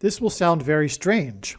This will sound very strange,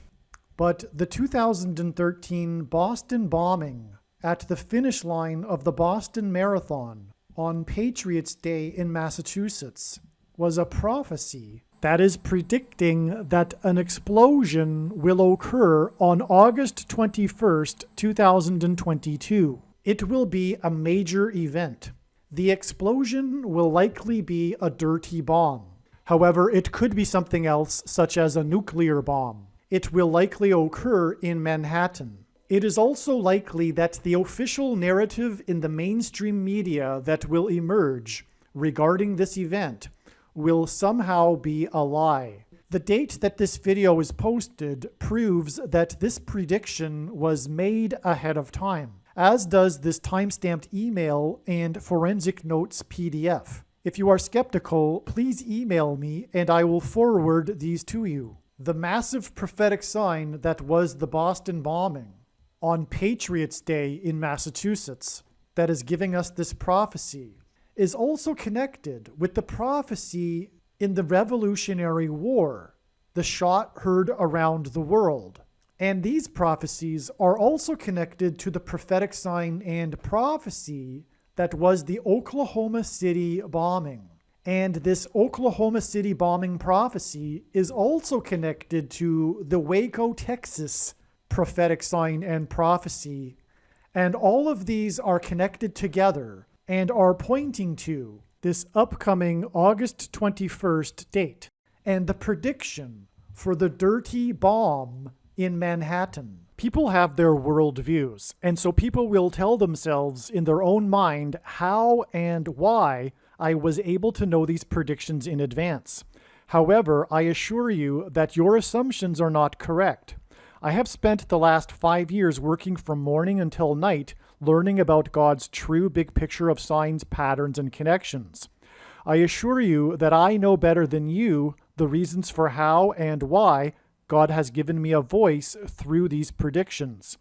but the 2013 Boston bombing at the finish line of the Boston Marathon on Patriots' Day in Massachusetts was a prophecy that is predicting that an explosion will occur on August 21st, 2022. It will be a major event. The explosion will likely be a dirty bomb. However, it could be something else, such as a nuclear bomb. It will likely occur in Manhattan. It is also likely that the official narrative in the mainstream media that will emerge regarding this event will somehow be a lie. The date that this video is posted proves that this prediction was made ahead of time, as does this timestamped email and forensic notes PDF. If you are skeptical, please email me and I will forward these to you. The massive prophetic sign that was the Boston bombing on Patriots' Day in Massachusetts that is giving us this prophecy is also connected with the prophecy in the Revolutionary War, the shot heard around the world. And these prophecies are also connected to the prophetic sign and prophecy that was the Oklahoma City bombing. And this Oklahoma City bombing prophecy is also connected to the Waco, Texas prophetic sign and prophecy. And all of these are connected together and are pointing to this upcoming August 21st date and the prediction for the dirty bomb in Manhattan. People have their worldviews, and so people will tell themselves in their own mind how and why I was able to know these predictions in advance. However, I assure you that your assumptions are not correct. I have spent the last 5 years working from morning until night learning about God's true big picture of signs, patterns, and connections. I assure you that I know better than you the reasons for how and why God has given me a voice through these predictions.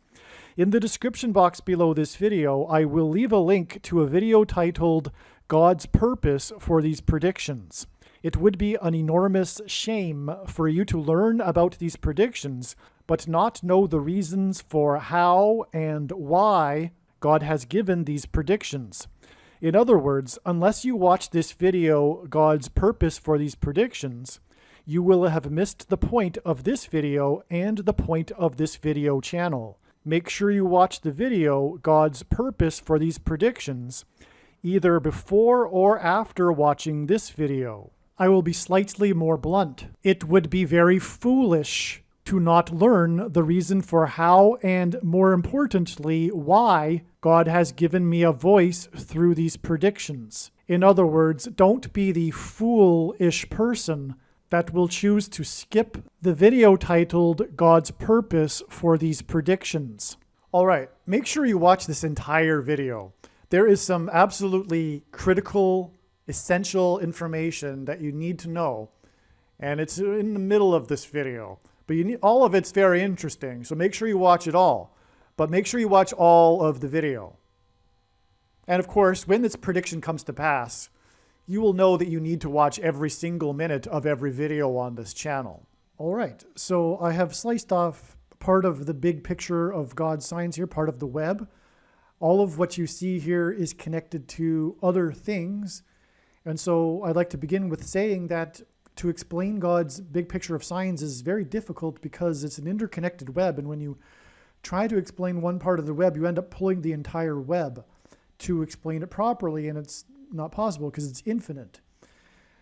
In the description box below this video, I will leave a link to a video titled God's Purpose for These Predictions. It would be an enormous shame for you to learn about these predictions, but not know the reasons for how and why God has given these predictions. In other words, unless you watch this video, God's Purpose for These Predictions, you will have missed the point of this video and the point of this video channel. Make sure you watch the video, God's Purpose for These Predictions, either before or after watching this video. I will be slightly more blunt. It would be very foolish to not learn the reason for how and, more importantly, why God has given me a voice through these predictions. In other words, don't be the foolish person that will choose to skip the video titled God's Purpose for These Predictions. All right, make sure you watch this entire video. There is some absolutely critical, essential information that you need to know, and it's in the middle of this video. But all of it's very interesting, so make sure you watch it all. But make sure you watch all of the video. And of course, when this prediction comes to pass, you will know that you need to watch every single minute of every video on this channel. All right, so I have sliced off part of the big picture of God's signs here, part of the web. All of what you see here is connected to other things. And so I'd like to begin with saying that to explain God's big picture of signs is very difficult because it's an interconnected web. And when you try to explain one part of the web, you end up pulling the entire web to explain it properly. And it's not possible because it's infinite.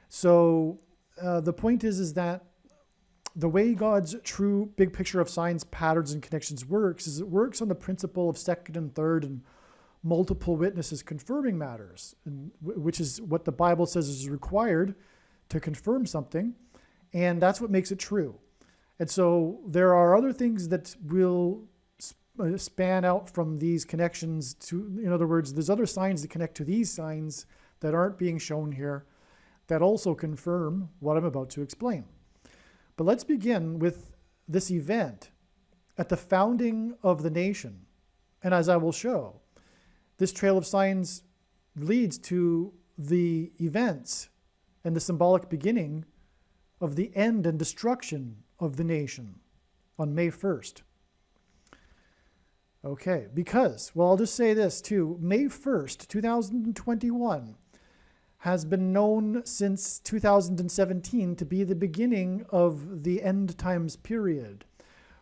So the point is that the way God's true big picture of signs, patterns, and connections works is it works on the principle of second and third and multiple witnesses confirming matters, which is what the Bible says is required to confirm something, and that's what makes it true. And so there are other things that will span out from these connections to, in other words, there's other signs that connect to these signs that aren't being shown here that also confirm what I'm about to explain. But let's begin with this event at the founding of the nation. And as I will show, this trail of signs leads to the events and the symbolic beginning of the end and destruction of the nation on May 1st. Okay, because, well, I'll just say this too. May 1st, 2021 has been known since 2017 to be the beginning of the end times period.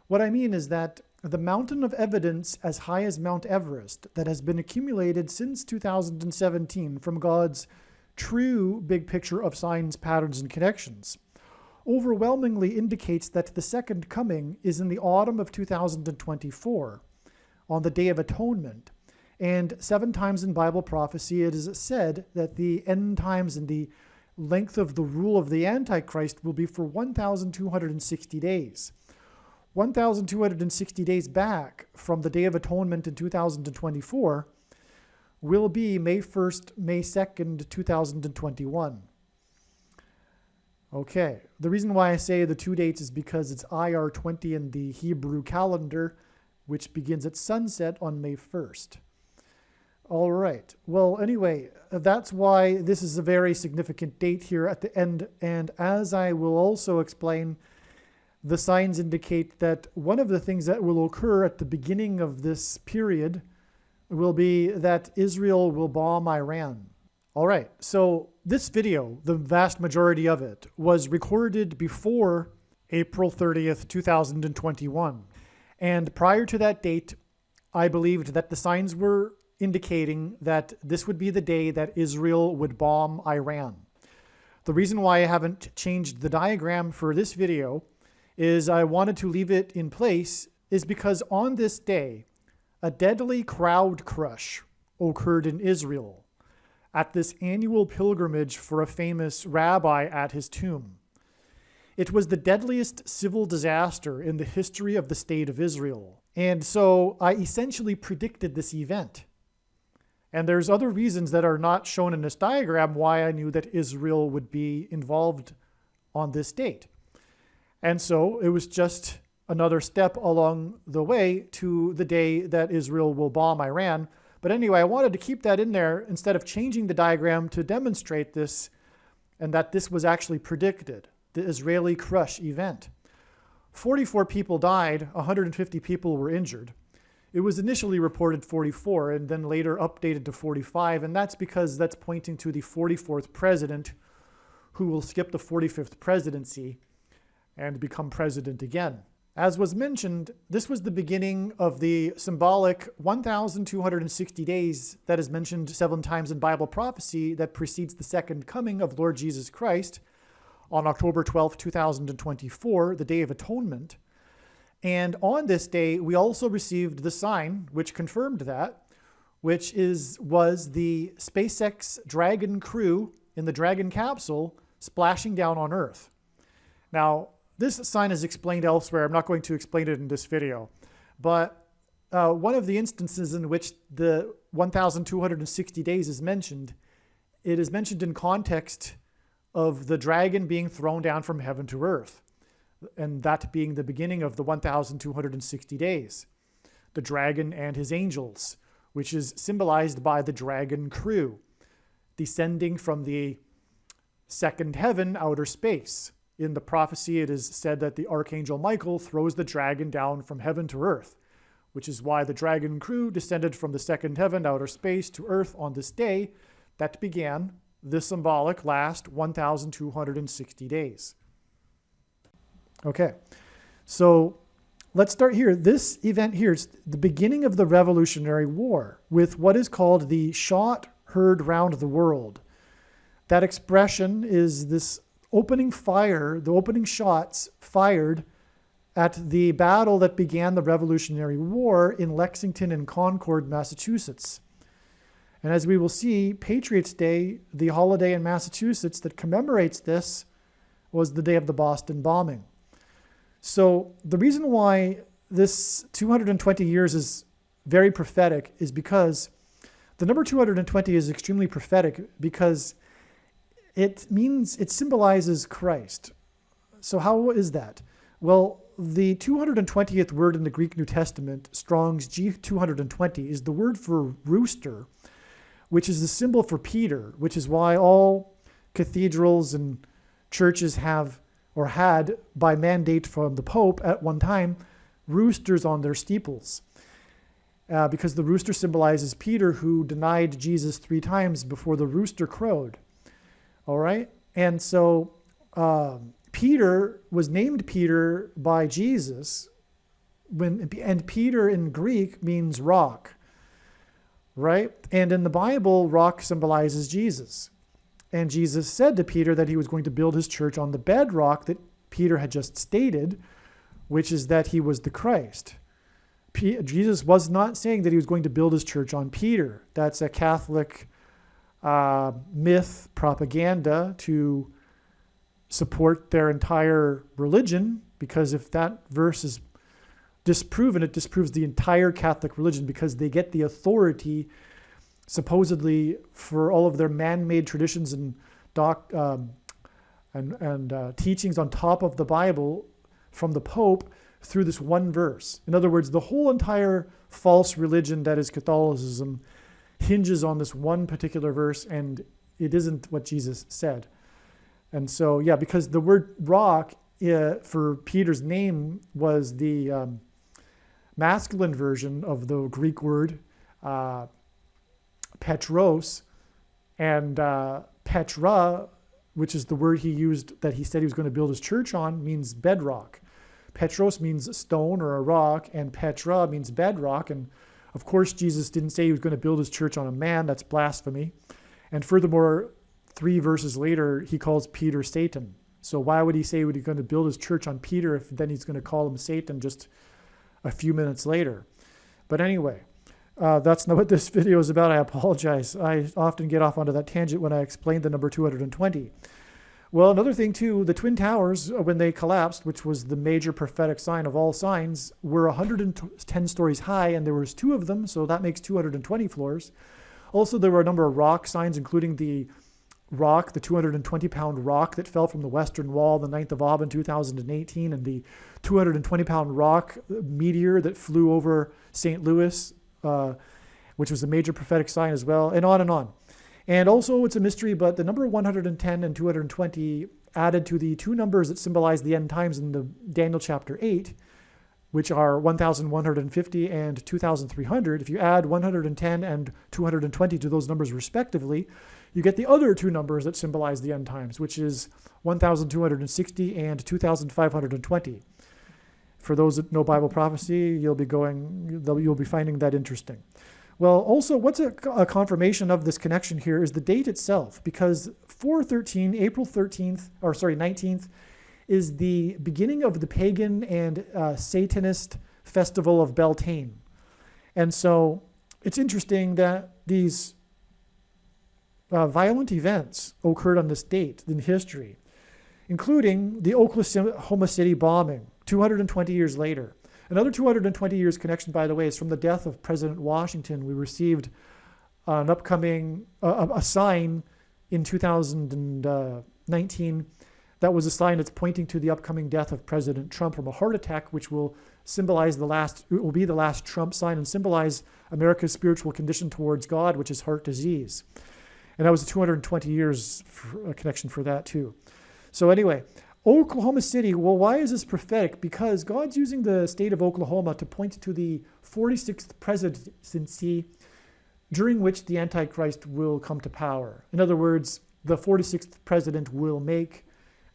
What I mean is that the mountain of evidence as high as Mount Everest that has been accumulated since 2017 from God's true big picture of signs, patterns, and connections overwhelmingly indicates that the second coming is in the autumn of 2024, on the Day of Atonement. And 7 times in Bible prophecy, it is said that the end times and the length of the rule of the Antichrist will be for 1,260 days. 1,260 days back from the Day of Atonement in 2024 will be May 1st, May 2nd, 2021. Okay, the reason why I say the 2 dates is because it's IR 20 in the Hebrew calendar, which begins at sunset on May 1st. All right. Well, anyway, that's why this is a very significant date here at the end. And as I will also explain, the signs indicate that one of the things that will occur at the beginning of this period will be that Israel will bomb Iran. All right. So this video, the vast majority of it, was recorded before April 30th, 2021. And prior to that date, I believed that the signs were indicating that this would be the day that Israel would bomb Iran. The reason why I haven't changed the diagram for this video is I wanted to leave it in place is because on this day, a deadly crowd crush occurred in Israel at this annual pilgrimage for a famous rabbi at his tomb. It was the deadliest civil disaster in the history of the state of Israel. And so I essentially predicted this event. And there's other reasons that are not shown in this diagram why I knew that Israel would be involved on this date. And so it was just another step along the way to the day that Israel will bomb Iran. But anyway, I wanted to keep that in there instead of changing the diagram to demonstrate this and that this was actually predicted. The Israeli crush event. 44 people died, 150 people were injured. It was initially reported 44 and then later updated to 45, and that's because that's pointing to the 44th president who will skip the 45th presidency and become president again. As was mentioned, this was the beginning of the symbolic 1,260 days that is mentioned 7 times in Bible prophecy that precedes the second coming of Lord Jesus Christ, on October 12, 2024, the Day of Atonement. And on this day, we also received the sign which confirmed that, which was the SpaceX Dragon crew in the Dragon capsule splashing down on Earth. Now, this sign is explained elsewhere. I'm not going to explain it in this video. But one of the instances in which the 1,260 days is mentioned, it is mentioned in context of the dragon being thrown down from heaven to earth, and that being the beginning of the 1,260 days. The dragon and his angels, which is symbolized by the dragon crew, descending from the second heaven, outer space. In the prophecy, it is said that the archangel Michael throws the dragon down from heaven to earth, which is why the dragon crew descended from the second heaven, outer space, to earth on this day that began the symbolic last 1,260 days. Okay, so let's start here. This event here is the beginning of the Revolutionary War with what is called the shot heard round the world. That expression is this opening fire, the opening shots fired at the battle that began the Revolutionary War in Lexington and Concord, Massachusetts. And as we will see, Patriots' Day, the holiday in Massachusetts that commemorates this, was the day of the Boston bombing. So the reason why this 220 years is very prophetic is because the number 220 is extremely prophetic because it symbolizes Christ. So how is that? Well, the 220th word in the Greek New Testament, Strong's G220, is the word for rooster, which is the symbol for Peter, which is why all cathedrals and churches have or had by mandate from the Pope at one time, roosters on their steeples. Because the rooster symbolizes Peter, who denied Jesus 3 times before the rooster crowed. All right? And so Peter was named Peter by Jesus, and Peter in Greek means rock, right? And in the Bible, rock symbolizes Jesus. And Jesus said to Peter that he was going to build his church on the bedrock that Peter had just stated, which is that he was the Christ. Jesus was not saying that he was going to build his church on Peter. That's a Catholic myth propaganda to support their entire religion, because if that verse is disproven, it disproves the entire Catholic religion, because they get the authority supposedly for all of their man-made traditions and teachings on top of the Bible from the Pope through this one verse. In other words, the whole entire false religion that is Catholicism hinges on this one particular verse, and it isn't what Jesus said. And so, yeah, because the word rock for Peter's name was the masculine version of the Greek word Petros, and Petra, which is the word he used that he said he was going to build his church on, means bedrock. Petros means stone or a rock, and Petra means bedrock. And of course, Jesus didn't say he was going to build his church on a man. That's blasphemy. And furthermore, 3 verses later, he calls Peter Satan. So why would he say he was going to build his church on Peter if then he's going to call him Satan just a few minutes later? But anyway, that's not what this video is about. I apologize. I often get off onto that tangent when I explain the number 220. Well, another thing too, the Twin Towers, when they collapsed, which was the major prophetic sign of all signs, were 110 stories high, and there was 2 of them, so that makes 220 floors. Also, there were a number of rock signs, including the rock, the 220-pound rock that fell from the Western Wall the 9th of Ab in 2018, and the 220-pound rock meteor that flew over St. Louis, which was a major prophetic sign as well, and on and on. And also, it's a mystery, but the number 110 and 220 added to the 2 numbers that symbolize the end times in the Daniel chapter 8, which are 1,150 and 2,300. If you add 110 and 220 to those numbers respectively, you get the other 2 numbers that symbolize the end times, which is 1,260 and 2,520. For those that know Bible prophecy, you'll be finding that interesting. Well, also, what's a confirmation of this connection here is the date itself, because 4/13, April 19th, is the beginning of the pagan and Satanist festival of Beltane. And so it's interesting that these violent events occurred on this date in history, including the Oklahoma City bombing 220 years later. Another 220 years connection, by the way, is from the death of President Washington. We received an upcoming, a sign in 2019 that was a sign that's pointing to the upcoming death of President Trump from a heart attack, which will symbolize it will be the last Trump sign and symbolize America's spiritual condition towards God, which is heart disease. And that was a 220 years connection for that too. So anyway, Oklahoma City, well, why is this prophetic? Because God's using the state of Oklahoma to point to the 46th presidency during which the Antichrist will come to power. In other words, the 46th president will make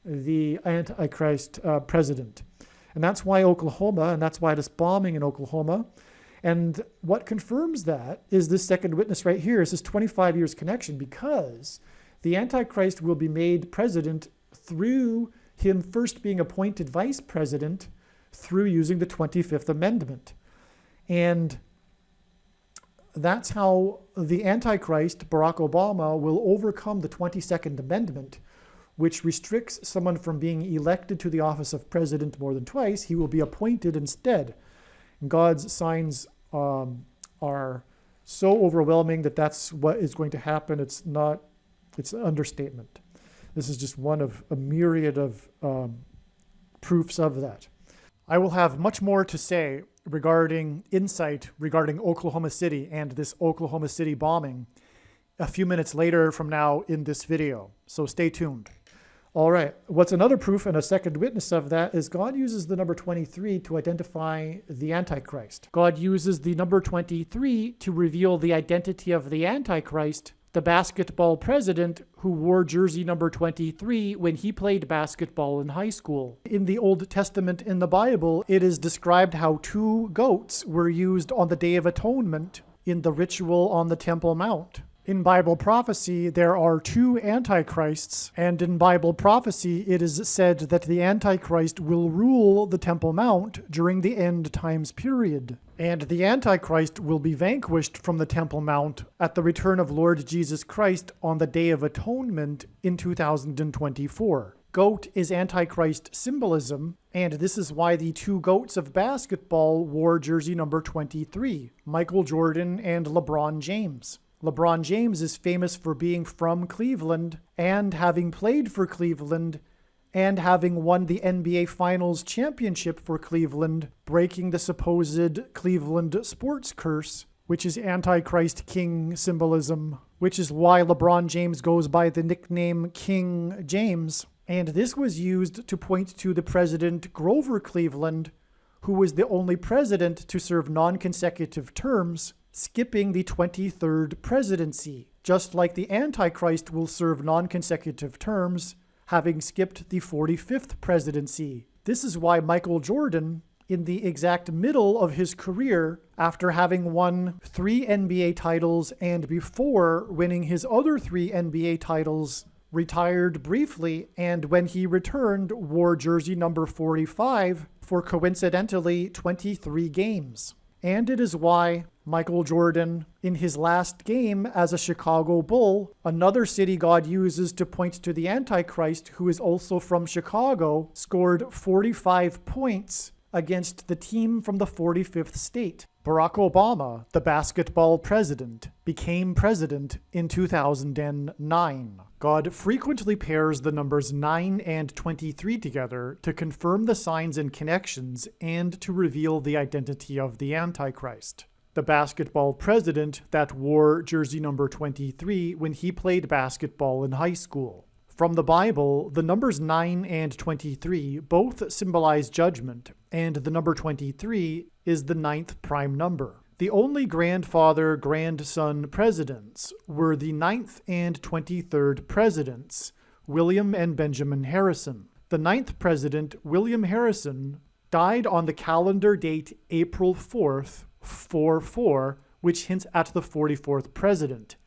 the Antichrist president. And that's why Oklahoma, and that's why this bombing in Oklahoma. And what confirms that is this second witness right here, is this 25 years connection, because the Antichrist will be made president through him first being appointed vice president through using the 25th Amendment. And that's how the Antichrist, Barack Obama, will overcome the 22nd Amendment, which restricts someone from being elected to the office of president more than twice. He will be appointed instead. And God's signs are so overwhelming that that's what is going to happen. It's an understatement. This is just one of a myriad of proofs of that. I will have much more to say regarding insight regarding Oklahoma City and this Oklahoma City bombing a few minutes later from now in this video. So stay tuned. All right, what's another proof and a second witness of that is God uses the number 23 to identify the Antichrist. God uses the number 23 to reveal the identity of the Antichrist, the basketball president who wore jersey number 23 when he played basketball in high school. In the Old Testament in the Bible, it is described how 2 goats were used on the Day of Atonement in the ritual on the Temple Mount. In Bible prophecy, there are 2 antichrists, and in Bible prophecy, it is said that the Antichrist will rule the Temple Mount during the end times period. And the Antichrist will be vanquished from the Temple Mount at the return of Lord Jesus Christ on the Day of Atonement in 2024. Goat is Antichrist symbolism, and this is why the 2 goats of basketball wore jersey number 23, Michael Jordan and LeBron James. LeBron James is famous for being from Cleveland and having played for Cleveland and having won the NBA Finals championship for Cleveland, breaking the supposed Cleveland sports curse, which is Antichrist King symbolism, which is why LeBron James goes by the nickname King James. And this was used to point to the president Grover Cleveland, who was the only president to serve non-consecutive terms, skipping the 23rd presidency, just like the Antichrist will serve non-consecutive terms, having skipped the 45th presidency. This is why Michael Jordan, in the exact middle of his career, after having won 3 NBA titles and before winning his other 3 NBA titles, retired briefly, and when he returned, wore jersey number 45 for coincidentally 23 games. And it is why Michael Jordan, in his last game as a Chicago Bull, another city God uses to point to the Antichrist, who is also from Chicago, scored 45 points against the team from the 45th state. Barack Obama, the basketball president, became president in 2009. God frequently pairs the numbers 9 and 23 together to confirm the signs and connections and to reveal the identity of the Antichrist. The basketball president that wore jersey number 23 when he played basketball in high school. From the Bible, the numbers 9 and 23 both symbolize judgment, and the number 23 is the 9th prime number. The only grandfather-grandson presidents were the 9th and 23rd presidents, William and Benjamin Harrison. The 9th president, William Harrison, died on the calendar date April 4th, 44, which hints at the 44th president.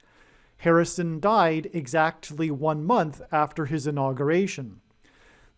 Harrison died exactly 1 month after his inauguration.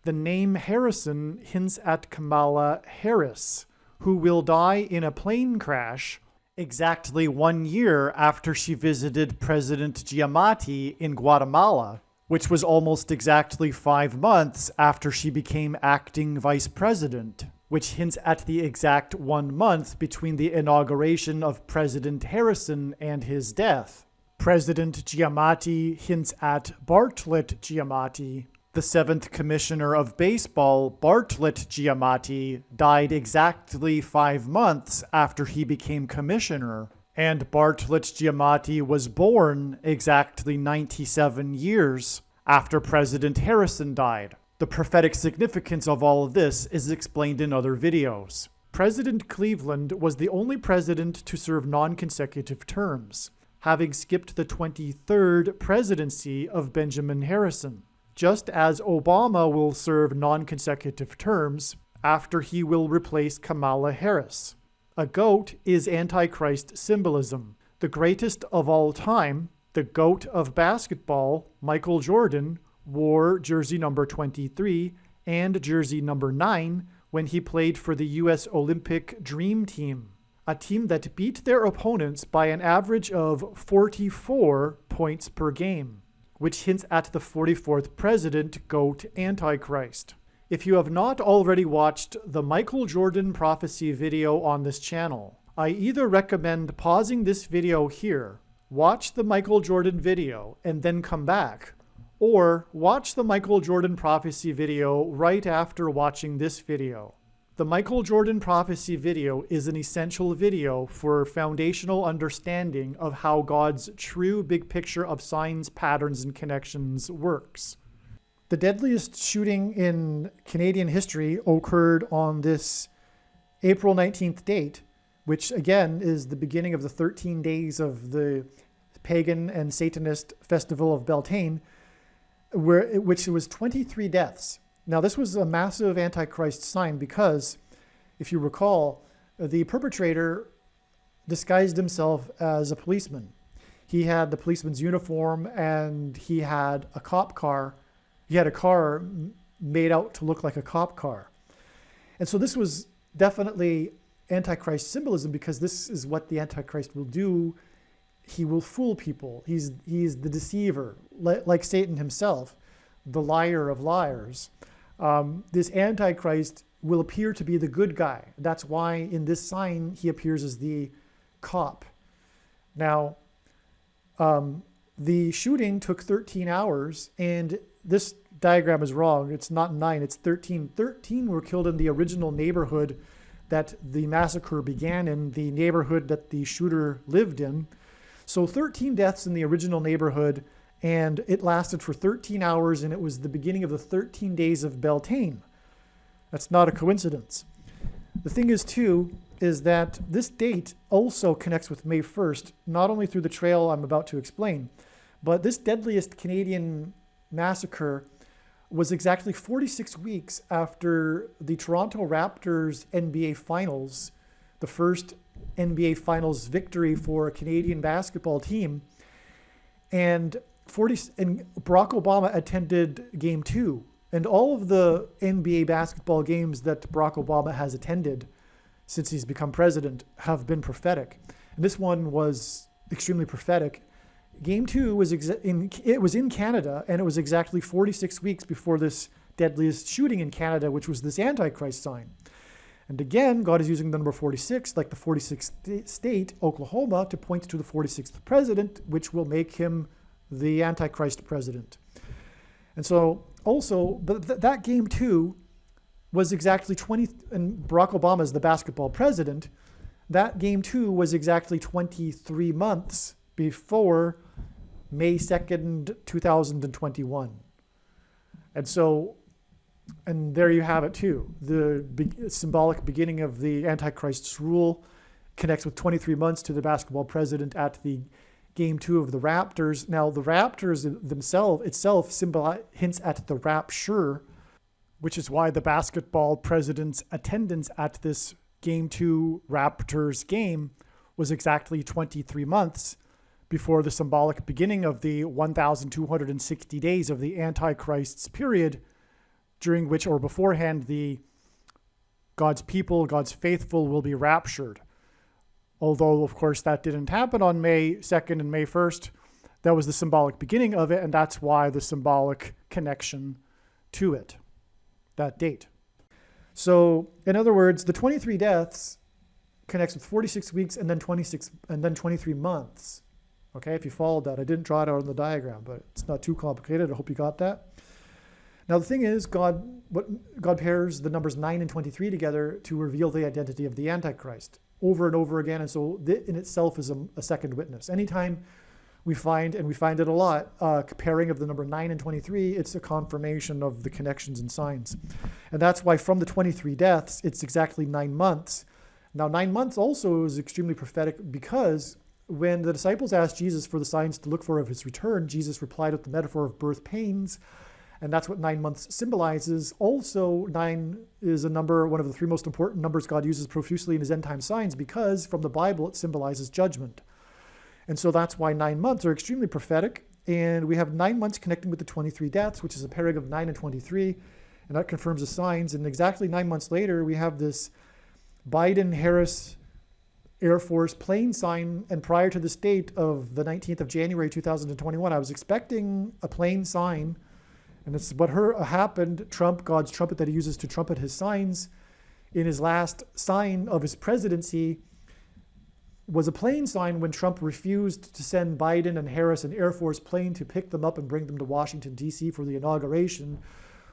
The name Harrison hints at Kamala Harris, who will die in a plane crash exactly 1 year after she visited President Giamatti in Guatemala, which was almost exactly 5 months after she became acting vice president, which hints at the exact 1 month between the inauguration of President Harrison and his death. President Giamatti hints at Bartlett Giamatti. The 7th Commissioner of Baseball, Bartlett Giamatti, died exactly 5 months after he became commissioner, and Bartlett Giamatti was born exactly 97 years after President Harrison died. The prophetic significance of all of this is explained in other videos. President Cleveland was the only president to serve non-consecutive terms, having skipped the 23rd presidency of Benjamin Harrison, just as Obama will serve non-consecutive terms after he will replace Kamala Harris. A goat is Antichrist symbolism. The greatest of all time, the GOAT of basketball, Michael Jordan, wore jersey number 23 and jersey number 9 when he played for the U.S. Olympic Dream Team, a team that beat their opponents by an average of 44 points per game, which hints at the 44th president, GOAT Antichrist. If you have not already watched the Michael Jordan prophecy video on this channel, I either recommend pausing this video here, watch the Michael Jordan video, and then come back, or watch the Michael Jordan prophecy video right after watching this video. The Michael Jordan prophecy video is an essential video for foundational understanding of how God's true big picture of signs, patterns, and connections works. The deadliest shooting in Canadian history occurred on this April 19th date, which again is the beginning of the 13 days of the pagan and Satanist festival of Beltane, which was 23 deaths. Now, this was a massive Antichrist sign because, if you recall, the perpetrator disguised himself as a policeman. He had the policeman's uniform and he had a cop car. He had a car made out to look like a cop car. And so this was definitely Antichrist symbolism, because this is what the Antichrist will do. He will fool people. He's the deceiver, like Satan himself, the liar of liars. This Antichrist will appear to be the good guy. That's why in this sign he appears as the cop. Now, the shooting took 13 hours, and this diagram is wrong. It's not 9, it's 13. 13 were killed in the original neighborhood that the massacre began in, the neighborhood that the shooter lived in. So 13 deaths in the original neighborhood, and it lasted for 13 hours, and it was the beginning of the 13 days of Beltane. That's not a coincidence. The thing is, too, is that this date also connects with May 1st, not only through the trail I'm about to explain, but this deadliest Canadian massacre was exactly 46 weeks after the Toronto Raptors NBA Finals, the first NBA Finals victory for a Canadian basketball team. And Barack Obama attended Game 2. And all of the NBA basketball games that Barack Obama has attended since he's become president have been prophetic. And this one was extremely prophetic. Game 2 was in Canada, and it was exactly 46 weeks before this deadliest shooting in Canada, which was this Antichrist sign. And again, God is using the number 46, like the 46th state, Oklahoma, to point to the 46th president, which will make him the Antichrist president. And so also, but that Game 2 was exactly 20, and Barack Obama is the basketball president. That Game 2 was exactly 23 months before May 2nd, 2021. And so, and there you have it too. The symbolic beginning of the Antichrist's rule connects with 23 months to the basketball president at the Game 2 of the Raptors. Now, the Raptors itself hints at the rapture, which is why the basketball president's attendance at this Game 2 Raptors game was exactly 23 months before the symbolic beginning of the 1,260 days of the Antichrist's period, during which, or beforehand, God's people, God's faithful will be raptured. Although, of course, that didn't happen on May 2nd and May 1st. That was the symbolic beginning of it, and that's why the symbolic connection to it, that date. So, in other words, the 23 deaths connects with 46 weeks and then 23 months. Okay, if you followed that. I didn't draw it out on the diagram, but it's not too complicated. I hope you got that. Now, the thing is, God pairs the numbers 9 and 23 together to reveal the identity of the Antichrist over and over again. And so in itself is a second witness. Anytime we find, and we find it a lot, pairing of the number 9 and 23, it's a confirmation of the connections and signs. And that's why from the 23 deaths, it's exactly 9 months. Now, 9 months also is extremely prophetic, because when the disciples asked Jesus for the signs to look for of his return, Jesus replied with the metaphor of birth pains. And that's what 9 months symbolizes. Also, 9 is a number, one of the 3 most important numbers God uses profusely in his end time signs, because from the Bible it symbolizes judgment. And so that's why 9 months are extremely prophetic. And we have 9 months connecting with the 23 deaths, which is a pairing of 9 and 23. And that confirms the signs. And exactly 9 months later, we have this Biden-Harris Air Force plane sign. And prior to this date of the 19th of January 2021, I was expecting a plane sign. And it's what happened. Trump, God's trumpet that he uses to trumpet his signs, in his last sign of his presidency, was a plane sign when Trump refused to send Biden and Harris an Air Force plane to pick them up and bring them to Washington, D.C. for the inauguration,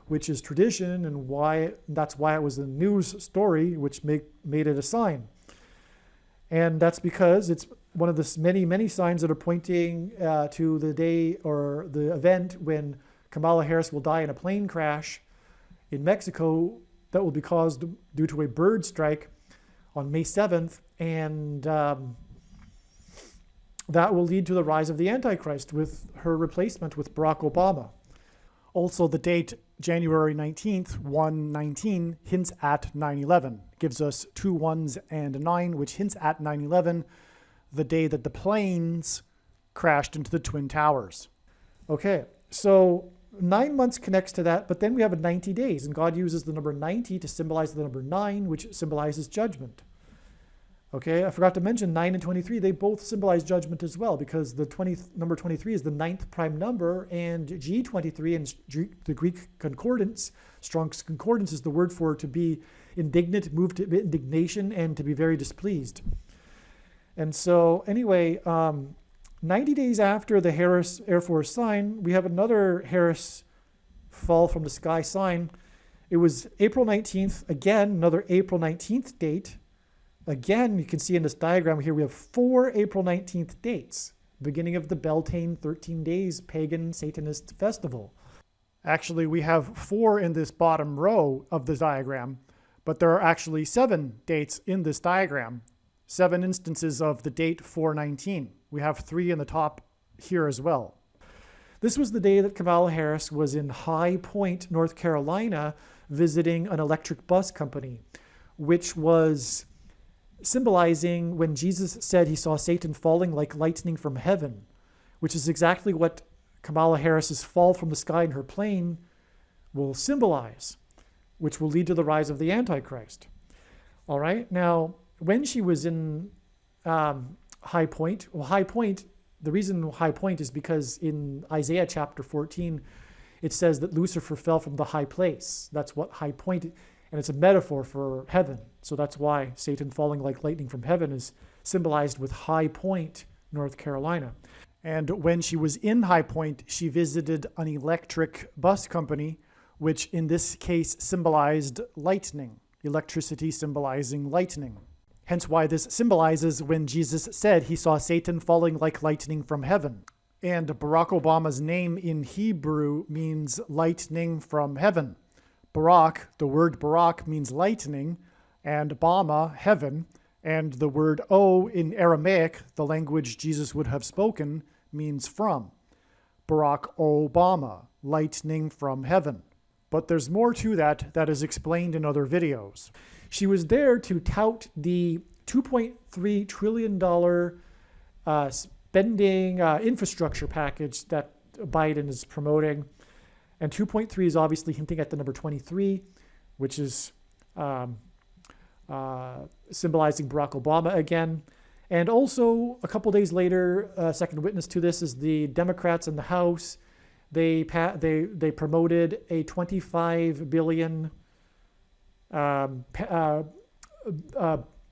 which is tradition, and that's why it was a news story, which made it a sign. And that's because it's one of the many, many signs that are pointing to the day or the event when Kamala Harris will die in a plane crash in Mexico that will be caused due to a bird strike on May 7th, and that will lead to the rise of the Antichrist with her replacement with Barack Obama. Also, the date January 19th, 119, hints at 9/11. Gives us 2 1s and a 9, which hints at 9/11, the day that the planes crashed into the Twin Towers. Okay, so 9 months connects to that, but then we have 90 days, and God uses the number 90 to symbolize the number 9, which symbolizes judgment. Okay, I forgot to mention 9 and 23, they both symbolize judgment as well, because the number 23 is the 9th prime number, and G23 in the Greek concordance, Strong's concordance, is the word for to be indignant, moved to indignation, and to be very displeased. And so anyway, 90 days after the Harris Air Force sign, we have another Harris fall from the sky sign. It was April 19th, again, another April 19th date. Again, you can see in this diagram here, we have 4 April 19th dates, beginning of the Beltane 13 days pagan Satanist festival. Actually, we have 4 in this bottom row of the diagram, but there are actually 7 dates in this diagram, 7 instances of the date 419. We have 3 in the top here as well. This was the day that Kamala Harris was in High Point, North Carolina, visiting an electric bus company, which was symbolizing when Jesus said he saw Satan falling like lightning from heaven, which is exactly what Kamala Harris's fall from the sky in her plane will symbolize, which will lead to the rise of the Antichrist. All right. Now, when she was in High Point, the reason High Point is because in Isaiah chapter 14, it says that Lucifer fell from the high place. That's what High Point is. And it's a metaphor for heaven. So that's why Satan falling like lightning from heaven is symbolized with High Point, North Carolina. And when she was in High Point, she visited an electric bus company, which in this case symbolized lightning, electricity symbolizing lightning. Hence why this symbolizes when Jesus said he saw Satan falling like lightning from heaven. And Barack Obama's name in Hebrew means lightning from heaven. Barak, the word Barak means lightning, and Bama, heaven, and the word O in Aramaic, the language Jesus would have spoken, means from. Barack Obama, lightning from heaven. But there's more to that is explained in other videos. She was there to tout the $2.3 trillion spending infrastructure package that Biden is promoting. And 2.3 is obviously hinting at the number 23, which is symbolizing Barack Obama again. And also, a couple days later, second witness to this is the Democrats in the House. They promoted a $25 billion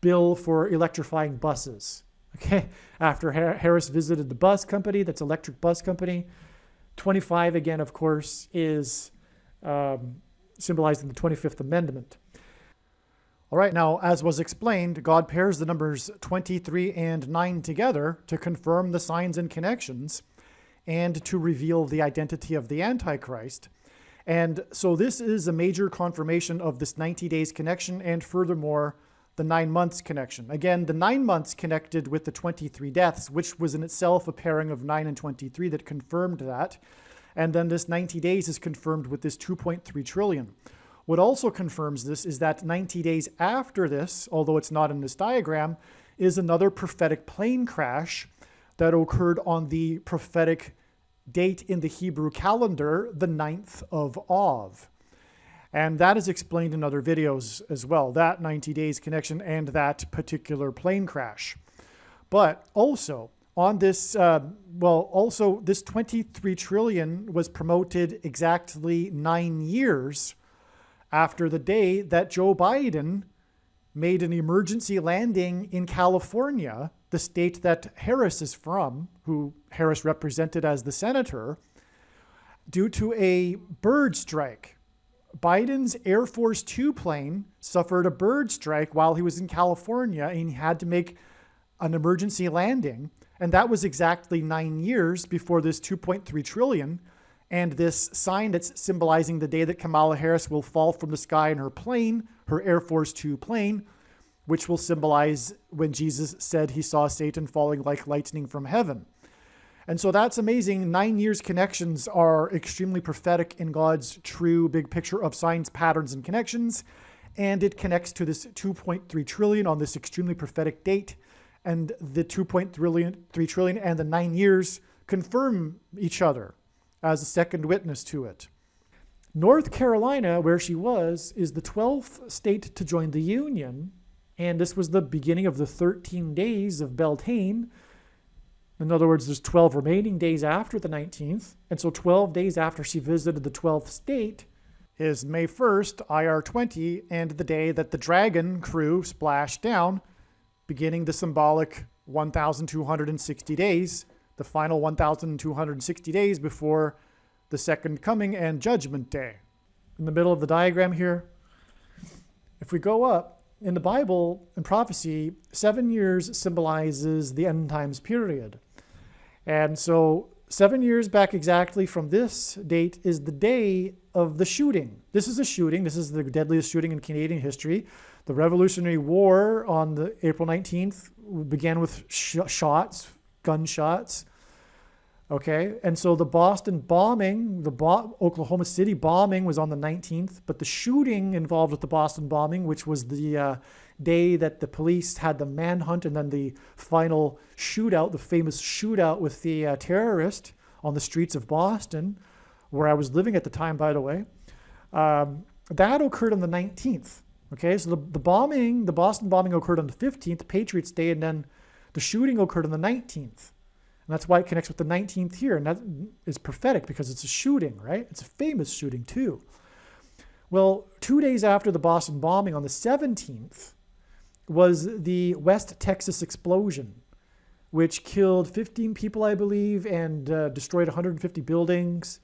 bill for electrifying buses. Okay, after Harris visited the bus company, that's electric bus company. 25, again, of course, is symbolizing the 25th Amendment. All right, now, as was explained, God pairs the numbers 23 and 9 together to confirm the signs and connections and to reveal the identity of the Antichrist. And so this is a major confirmation of this 90 days connection and furthermore, the 9 months connection. Again, the 9 months connected with the 23 deaths, which was in itself a pairing of 9 and 23 that confirmed that. And then this 90 days is confirmed with this 2.3 trillion. What also confirms this is that 90 days after this, although it's not in this diagram, is another prophetic plane crash that occurred on the prophetic date in the Hebrew calendar, the 9th of Av. And that is explained in other videos as well, that 90 days connection and that particular plane crash. But also on this, this 23 trillion was promoted exactly 9 years after the day that Joe Biden made an emergency landing in California, the state that Harris is from, who Harris represented as the senator, due to a bird strike. Biden's Air Force 2 plane suffered a bird strike while he was in California, and he had to make an emergency landing. And that was exactly 9 years before this 2.3 trillion. And this sign that's symbolizing the day that Kamala Harris will fall from the sky in her plane, her Air Force Two plane, which will symbolize when Jesus said he saw Satan falling like lightning from heaven. And so that's amazing. 9 years connections are extremely prophetic in God's true big picture of signs, patterns, and connections. And it connects to this 2.3 trillion on this extremely prophetic date. And the 2.3 trillion and the 9 years confirm each other as a second witness to it. North Carolina, where she was, is the 12th state to join the Union. And this was the beginning of the 13 days of Beltane. In other words, there's 12 remaining days after the 19th. And so 12 days after she visited the 12th state is May 1st, IR 20, and the day that the Dragon crew splashed down, beginning the symbolic 1,260 days, the final 1,260 days before the second coming and judgment day. In the middle of the diagram here, if we go up, in the Bible and prophecy, 7 years symbolizes the end times period. And so 7 years back exactly from this date is the day of the shooting. This is a shooting. This is the deadliest shooting in Canadian history. The Revolutionary War on the April 19th began with shots, gunshots. Okay, and so the Boston bombing, the Oklahoma City bombing was on the 19th, but the shooting involved with the Boston bombing, which was the day that the police had the manhunt and then the final shootout, the famous shootout with the terrorist on the streets of Boston, where I was living at the time, by the way, that occurred on the 19th. Okay, so the Boston bombing occurred on the 15th, Patriots Day, and then the shooting occurred on the 19th. And that's why it connects with the 19th here. And that is prophetic because it's a shooting, right? It's a famous shooting too. Well, 2 days after the Boston bombing on the 17th was the West Texas explosion, which killed 15 people, I believe, and destroyed 150 buildings.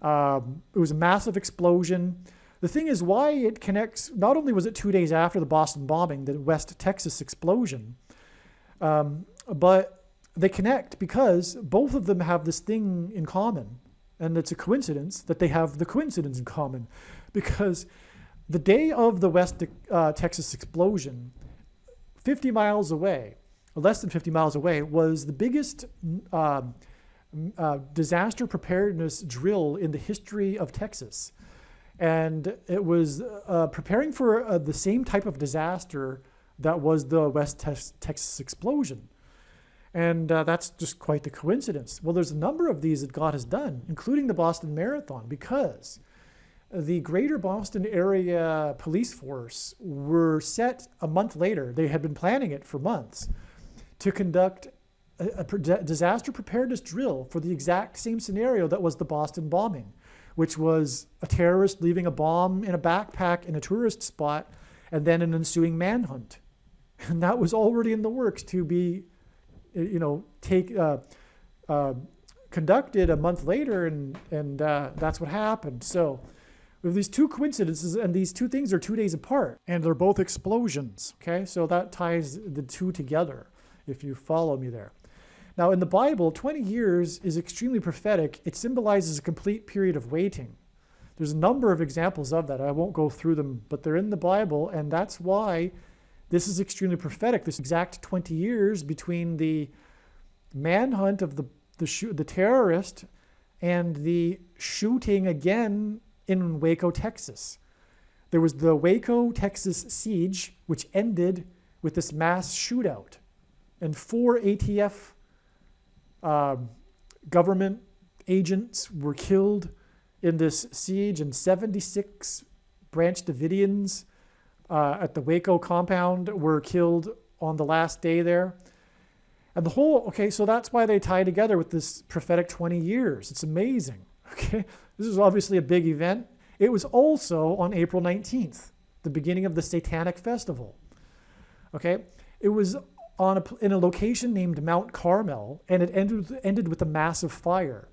It was a massive explosion. The thing is why it connects, not only was it 2 days after the Boston bombing, the West Texas explosion, but they connect because both of them have this thing in common. And it's a coincidence that they have the coincidence in common, because the day of the West Texas explosion, 50 miles away, or less than 50 miles away, was the biggest disaster preparedness drill in the history of Texas. And it was preparing for the same type of disaster that was the West Texas explosion. And that's just quite the coincidence. Well, there's a number of these that God has done, including the Boston Marathon, because the greater Boston area police force were set a month later. They had been planning it for months to conduct a disaster preparedness drill for the exact same scenario that was the Boston bombing, which was a terrorist leaving a bomb in a backpack in a tourist spot and then an ensuing manhunt. And that was already in the works to be conducted a month later, and that's what happened. So we have these two coincidences, and these two things are 2 days apart, and they're both explosions. Okay, so that ties the two together, if you follow me there. Now, in the Bible, 20 years is extremely prophetic. It symbolizes a complete period of waiting. There's a number of examples of that. I won't go through them, but they're in the Bible, and that's why this is extremely prophetic. This exact 20 years between the manhunt of the terrorist and the shooting again in Waco, Texas. There was the Waco, Texas siege, which ended with this mass shootout. And 4 ATF government agents were killed in this siege, and 76 Branch Davidians at the Waco compound were killed on the last day there. And the whole, okay, so that's why they tie together with this prophetic 20 years. It's amazing, okay? This is obviously a big event. It was also on April 19th, the beginning of the Satanic Festival, okay? It was in a location named Mount Carmel, and it ended with a massive fire.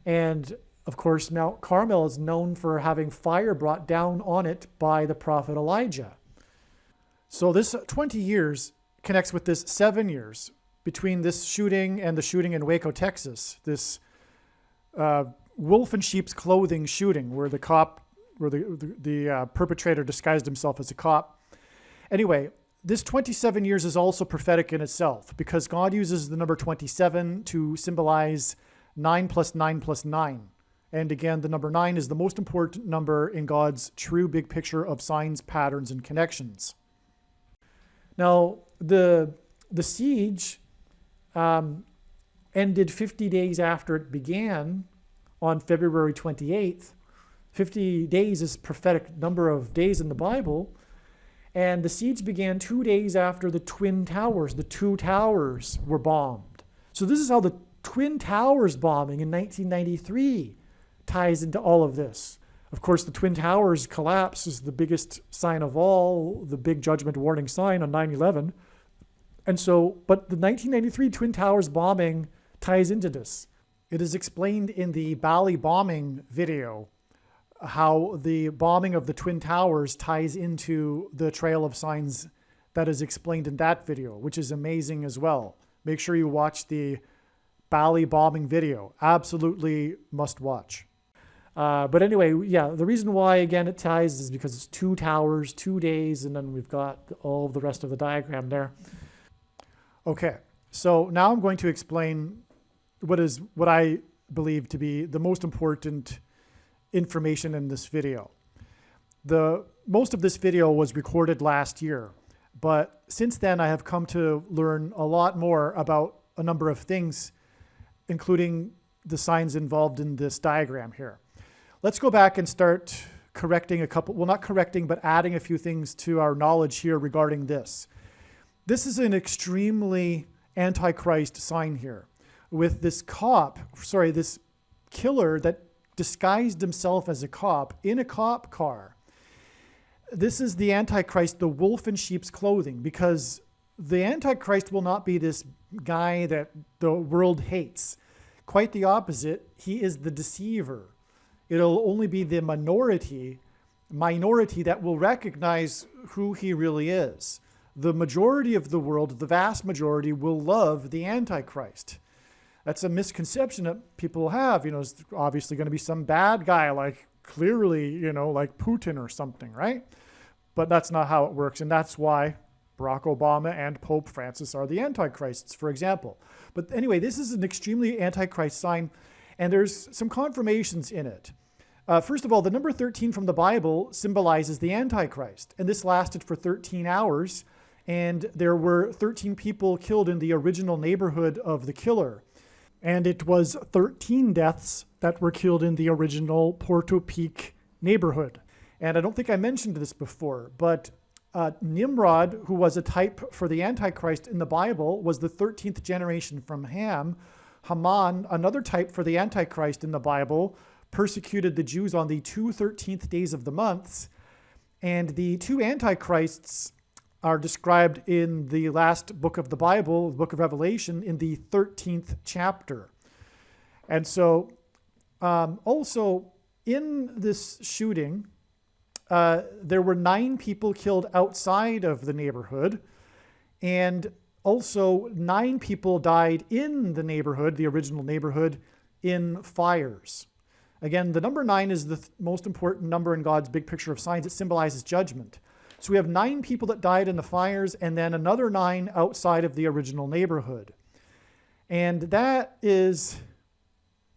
And of course, Mount Carmel is known for having fire brought down on it by the prophet Elijah. So this 20 years connects with this 7 years between this shooting and the shooting in Waco, Texas. This wolf in sheep's clothing shooting where the perpetrator disguised himself as a cop. Anyway, this 27 years is also prophetic in itself because God uses the number 27 to symbolize 9 plus 9 plus 9. And again, the number 9 is the most important number in God's true big picture of signs, patterns, and connections. Now, the siege ended 50 days after it began on February 28th. 50 days is a prophetic number of days in the Bible. And the siege began 2 days after the Twin Towers, the two towers, were bombed. So this is how the Twin Towers bombing in 1993 ties into all of this. Of course, the Twin Towers collapse is the biggest sign of all, the big judgment warning sign on 9/11. And so, but the 1993 Twin Towers bombing ties into this. It is explained in the Bali bombing video how the bombing of the Twin Towers ties into the trail of signs that is explained in that video, which is amazing as well. Make sure you watch the Bali bombing video. Absolutely must watch. But anyway, yeah, the reason why, again, it ties is because it's 2 towers, 2 days, and then we've got all of the rest of the diagram there. Okay, so now I'm going to explain what I believe to be the most important information in this video. Most of this video was recorded last year, but since then I have come to learn a lot more about a number of things, including the signs involved in this diagram here. Let's go back and start correcting a couple, well, not correcting, but adding a few things to our knowledge here regarding this. This is an extremely antichrist sign here with this this killer that disguised himself as a cop in a cop car. This is the Antichrist, the wolf in sheep's clothing, because the Antichrist will not be this guy that the world hates. Quite the opposite. He is the deceiver. It'll only be the minority that will recognize who he really is. The majority of the world, the vast majority, will love the Antichrist. That's a misconception that people have. It's obviously going to be some bad guy, like clearly, like Putin or something, right? But that's not how it works. And that's why Barack Obama and Pope Francis are the Antichrists, for example. But anyway, this is an extremely Antichrist sign, and there's some confirmations in it. First of all, the number 13 from the Bible symbolizes the Antichrist, and this lasted for 13 hours, and there were 13 people killed in the original neighborhood of the killer. And it was 13 deaths that were killed in the original Porto Peak neighborhood. And I don't think I mentioned this before, but Nimrod, who was a type for the Antichrist in the Bible, was the 13th generation from Ham. Haman, another type for the Antichrist in the Bible, persecuted the Jews on the 2 13th days of the months. And the two Antichrists are described in the last book of the Bible, the book of Revelation, in the 13th chapter. And so also in this shooting, there were 9 people killed outside of the neighborhood, and also 9 people died in the neighborhood, the original neighborhood, in fires. Again, the number 9 is the most important number in God's big picture of signs. It symbolizes judgment. So we have 9 people that died in the fires, and then another 9 outside of the original neighborhood. And that is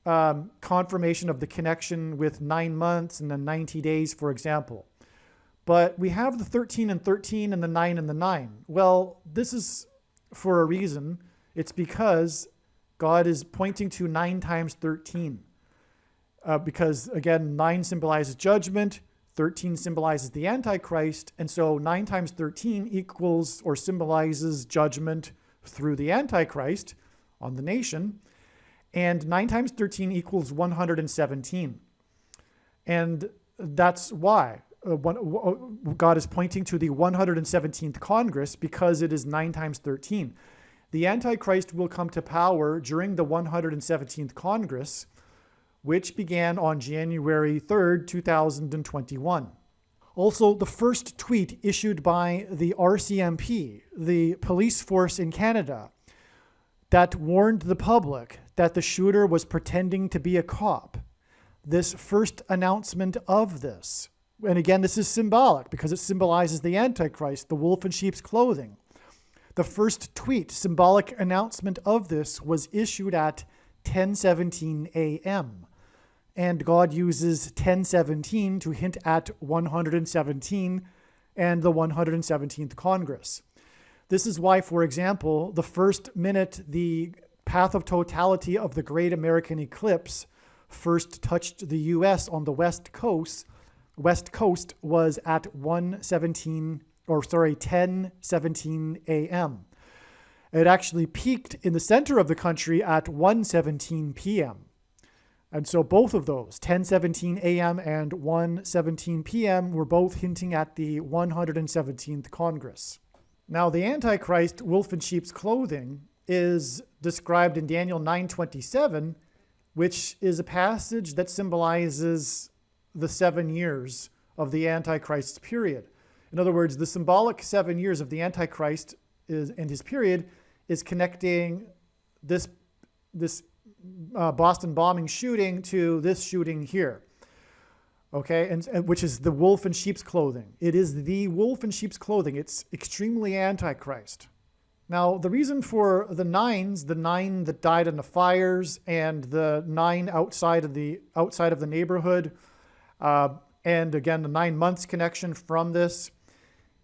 confirmation of the connection with 9 months and then 90 days, for example. But we have the 13 and 13 and the 9 and the 9. Well, this is for a reason. It's because God is pointing to 9 times 13. Because, again, 9 symbolizes judgment, 13 symbolizes the Antichrist, and so 9 times 13 equals or symbolizes judgment through the Antichrist on the nation, and 9 times 13 equals 117. And that's why God is pointing to the 117th Congress, because it is 9 times 13. The Antichrist will come to power during the 117th Congress, which began on January 3rd, 2021. Also, the first tweet issued by the RCMP, the police force in Canada, that warned the public that the shooter was pretending to be a cop. this first announcement of this. And again, this is symbolic because it symbolizes the Antichrist, the wolf in sheep's clothing. The first tweet, symbolic announcement of this, was issued at 10:17 a.m. And God uses 10:17 to hint at 117 and the 117th Congress. This is why, for example, the first minute the path of totality of the Great American Eclipse first touched the U.S. on the West Coast was at 10:17 a.m. It actually peaked in the center of the country at 1:17 p.m. And so both of those, 10:17 a.m. and 1:17 p.m., were both hinting at the 117th Congress. Now, the Antichrist, wolf in sheep's clothing, is described in Daniel 9:27, which is a passage that symbolizes the 7 years of the Antichrist's period. In other words, the symbolic 7 years of the Antichrist and his period is connecting this Boston bombing shooting to this shooting here. Okay, and which is the wolf in sheep's clothing. It is the wolf in sheep's clothing. It's extremely Antichrist. Now, the reason for the 9s, the 9 that died in the fires, and the 9 outside of the neighborhood, and again the 9 months connection from this,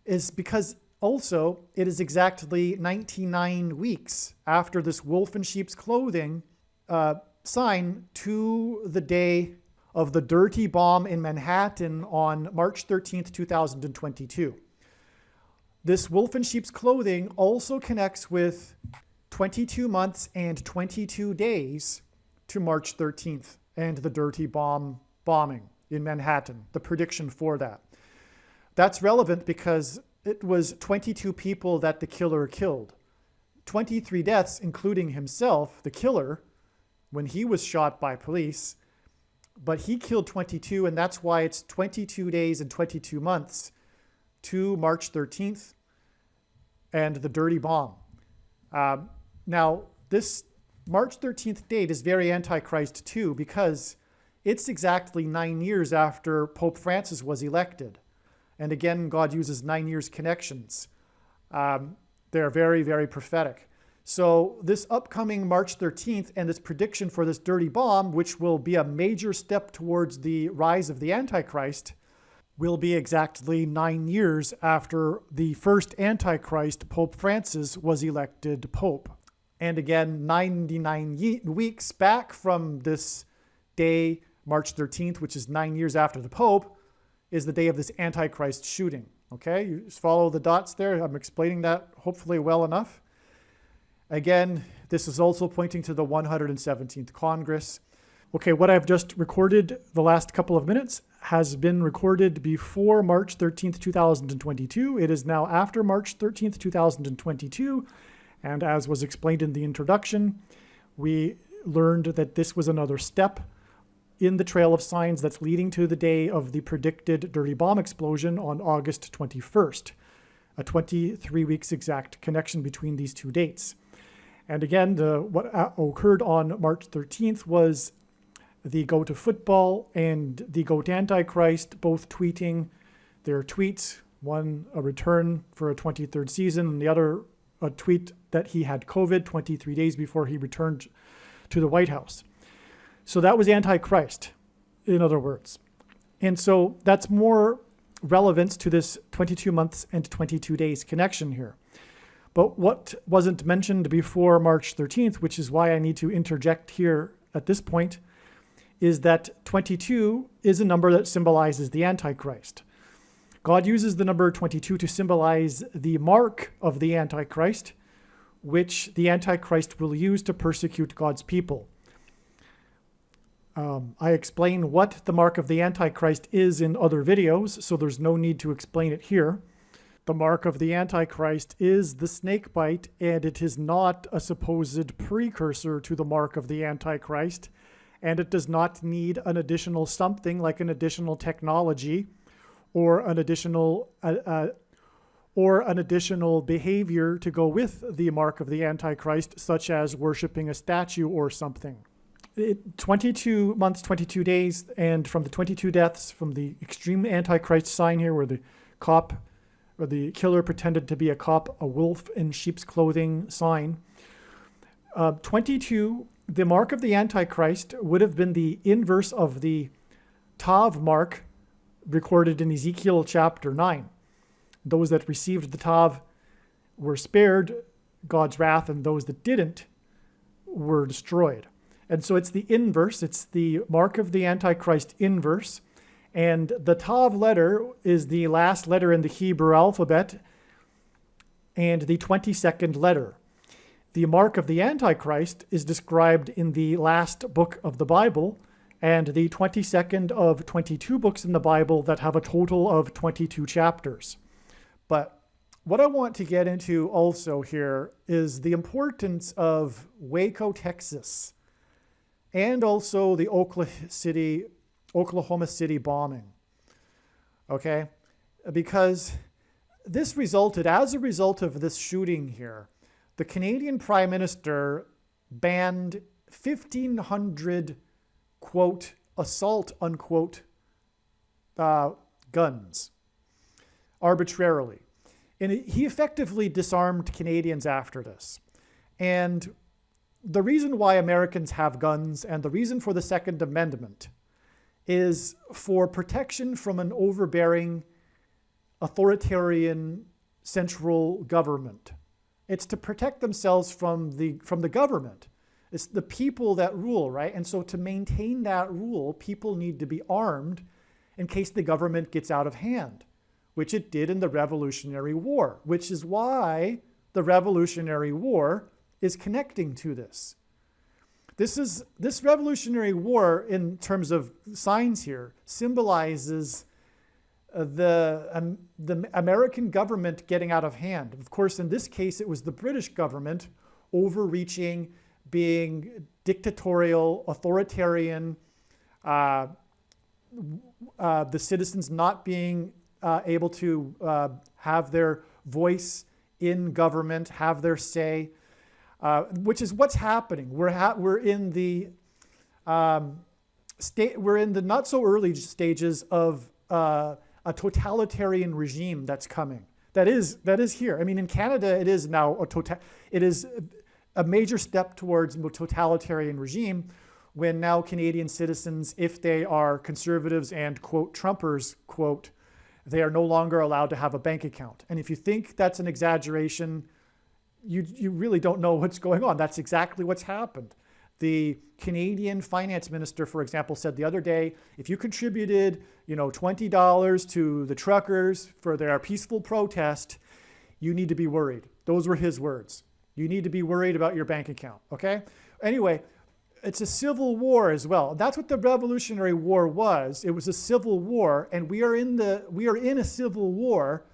is because also it is exactly 99 weeks after this wolf in sheep's clothing sign to the day of the dirty bomb in Manhattan on March 13th, 2022. This wolf in sheep's clothing also connects with 22 months and 22 days to March 13th and the dirty bomb bombing in Manhattan, the prediction for that. That's relevant because it was 22 people that the killer killed. 23 deaths, including himself, the killer, when he was shot by police. But he killed 22, and that's why it's 22 days and 22 months to March 13th and the dirty bomb. Now, this March 13th date is very Antichrist too, because it's exactly 9 years after Pope Francis was elected. And again, God uses 9 years connections. They're very, very prophetic. So this upcoming March 13th and this prediction for this dirty bomb, which will be a major step towards the rise of the Antichrist, will be exactly 9 years after the first Antichrist, Pope Francis, was elected Pope. And again, 99 weeks back from this day, March 13th, which is 9 years after the Pope, is the day of this Antichrist shooting. Okay, you just follow the dots there. I'm explaining that hopefully well enough. Again, this is also pointing to the 117th Congress. Okay, what I've just recorded the last couple of minutes has been recorded before March 13th, 2022. It is now after March 13th, 2022. And as was explained in the introduction, we learned that this was another step in the trail of signs that's leading to the day of the predicted dirty bomb explosion on August 21st, a 23 weeks exact connection between these two dates. And again, what occurred on March 13th was the Go to Football and the Go to Antichrist both tweeting their tweets, one a return for a 23rd season, and the other a tweet that he had COVID 23 days before he returned to the White House. So that was Antichrist, in other words. And so that's more relevance to this 22 months and 22 days connection here. But what wasn't mentioned before March 13th, which is why I need to interject here at this point, is that 22 is a number that symbolizes the Antichrist. God uses the number 22 to symbolize the mark of the Antichrist, which the Antichrist will use to persecute God's people. I explain what the mark of the Antichrist is in other videos, so there's no need to explain it here. The mark of the Antichrist is the snake bite, and it is not a supposed precursor to the mark of the Antichrist, and it does not need an additional something like an additional technology or an additional behavior to go with the mark of the Antichrist, such as worshiping a statue or something. 22 months, 22 days, and from the 22 deaths, from the extreme Antichrist sign here, where the cop or the killer pretended to be a cop, a wolf in sheep's clothing sign. 22, the mark of the Antichrist would have been the inverse of the Tav mark recorded in Ezekiel chapter 9. Those that received the Tav were spared God's wrath, and those that didn't were destroyed. And so it's the inverse. It's the mark of the Antichrist inverse. And the Tav letter is the last letter in the Hebrew alphabet and the 22nd letter. The mark of the Antichrist is described in the last book of the Bible and the 22nd of 22 books in the Bible that have a total of 22 chapters. But what I want to get into also here is the importance of Waco, Texas, and also the Oklahoma City bombing. Okay? Because this resulted, as a result of this shooting here, the Canadian Prime Minister banned 1,500, quote, assault, unquote, guns arbitrarily. And he effectively disarmed Canadians after this. And the reason why Americans have guns and the reason for the Second Amendment is for protection from an overbearing, authoritarian central government. It's to protect themselves from the government. It's the people that rule, right? And so to maintain that rule, people need to be armed in case the government gets out of hand, which it did in the Revolutionary War, which is why the Revolutionary War is connecting to this. This Revolutionary War, in terms of signs here, symbolizes the American government getting out of hand. Of course, in this case, it was the British government overreaching, being dictatorial, authoritarian, the citizens not being able to have their voice in government, have their say, which is what's happening. We're in the not so early stages of a totalitarian regime that's coming. That is here. I mean, in Canada, it is now it is a major step towards a totalitarian regime, when now Canadian citizens, if they are conservatives and, quote, Trumpers, quote, they are no longer allowed to have a bank account. And if you think that's an exaggeration, you really don't know what's going on. That's exactly what's happened. The Canadian finance minister, for example, said the other day, if you contributed, $20 to the truckers for their peaceful protest, you need to be worried. Those were his words. You need to be worried about your bank account, okay? Anyway, it's a civil war as well. That's what the Revolutionary War was. It was a civil war, and we are in a civil war,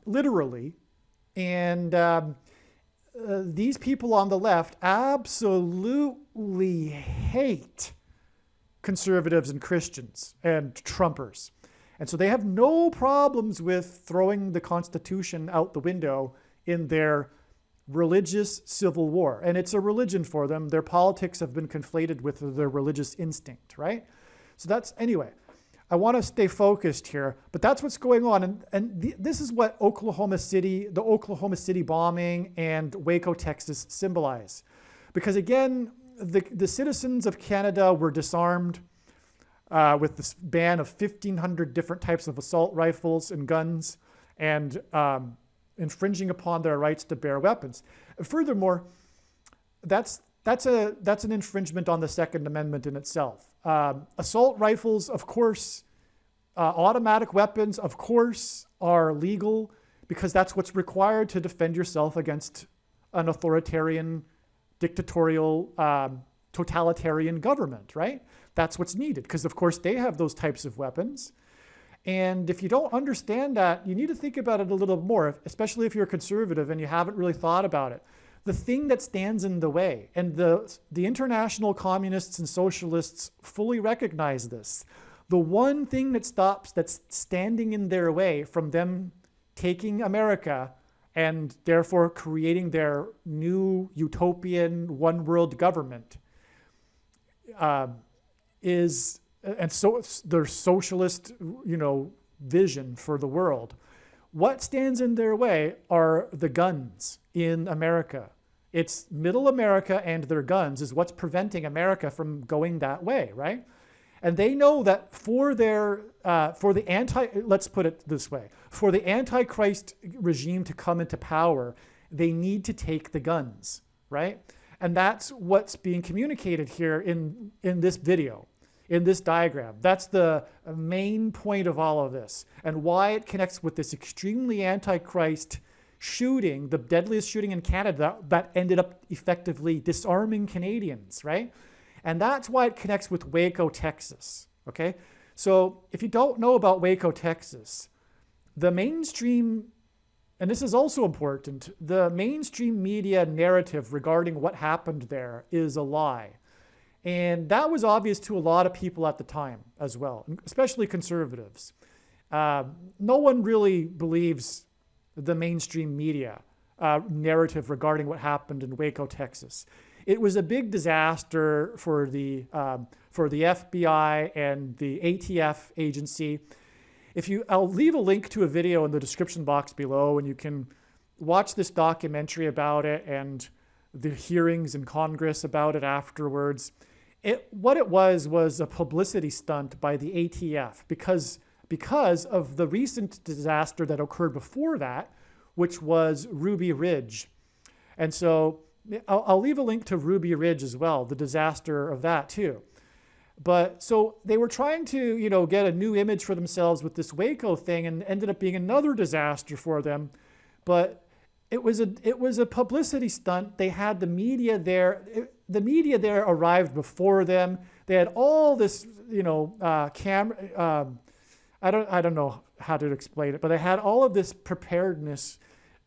literally. And these people on the left absolutely hate conservatives and Christians and Trumpers. And so they have no problems with throwing the Constitution out the window in their religious civil war. And it's a religion for them. Their politics have been conflated with their religious instinct, right? So anyway, I want to stay focused here, but that's what's going on. And this is what the Oklahoma City bombing and Waco, Texas symbolize. Because again, the citizens of Canada were disarmed with this ban of 1,500 different types of assault rifles and guns, and infringing upon their rights to bear weapons. Furthermore, that's an infringement on the Second Amendment in itself. Assault rifles, of course, automatic weapons, of course, are legal because that's what's required to defend yourself against an authoritarian, dictatorial, totalitarian government, right? That's what's needed because, of course, they have those types of weapons. And if you don't understand that, you need to think about it a little more, especially if you're a conservative and you haven't really thought about it. The thing that stands in the way, and the international communists and socialists fully recognize this, the one thing that's standing in their way from them taking America and therefore creating their new utopian one world government is, and so their socialist, vision for the world. What stands in their way are the guns in America. It's middle America and their guns is what's preventing America from going that way, right? And they know that for let's put it this way, for the Antichrist regime to come into power, they need to take the guns, right? And that's what's being communicated here in this video, in this diagram. That's the main point of all of this and why it connects with this extremely Antichrist shooting, the deadliest shooting in Canada that ended up effectively disarming Canadians, right? And that's why it connects with Waco, Texas, okay? So if you don't know about Waco, Texas, the mainstream, and this is also important, the mainstream media narrative regarding what happened there is a lie. And that was obvious to a lot of people at the time as well, especially conservatives. No one really believes the mainstream media narrative regarding what happened in Waco, Texas. It was a big disaster for the FBI and the ATF agency. I'll leave a link to a video in the description box below, and you can watch this documentary about it and the hearings in Congress about it afterwards. What it was a publicity stunt by the ATF because of the recent disaster that occurred before that, which was Ruby Ridge. And so I'll leave a link to Ruby Ridge as well, the disaster of that too. But so they were trying to, get a new image for themselves with this Waco thing, and ended up being another disaster for them. But it was a publicity stunt. They had the media there. The media there arrived before them. They had all this, camera. I don't know how to explain it, but they had all of this preparedness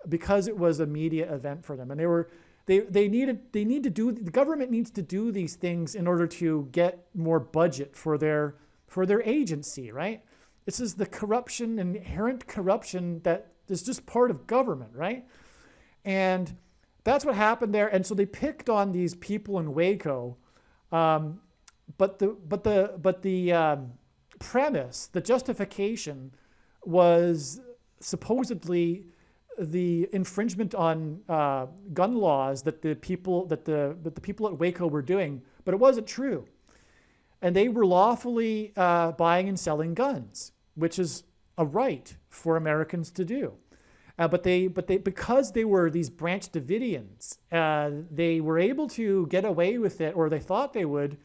because it was a media event for them, and the government needs to do these things in order to get more budget for their agency, right? This is the corruption, inherent corruption that is just part of government, right? And that's what happened there. And so they picked on these people in Waco, but the premise, the justification, was supposedly the infringement on gun laws that the people at Waco were doing, but it wasn't true. And they were lawfully buying and selling guns, which is a right for Americans to do. But because they were these Branch Davidians, they were able to get away with it, or they thought they would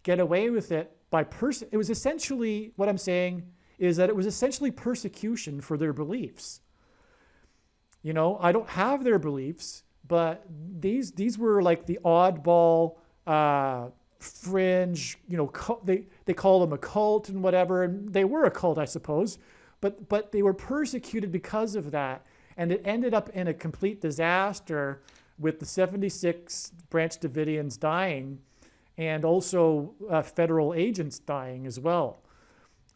get away with it it was essentially, what I'm saying is that it was essentially persecution for their beliefs. I don't have their beliefs, but these were like the oddball, fringe, they call them a cult and whatever, and they were a cult, I suppose, but they were persecuted because of that, and it ended up in a complete disaster with the 76 Branch Davidians dying, and also federal agents dying as well.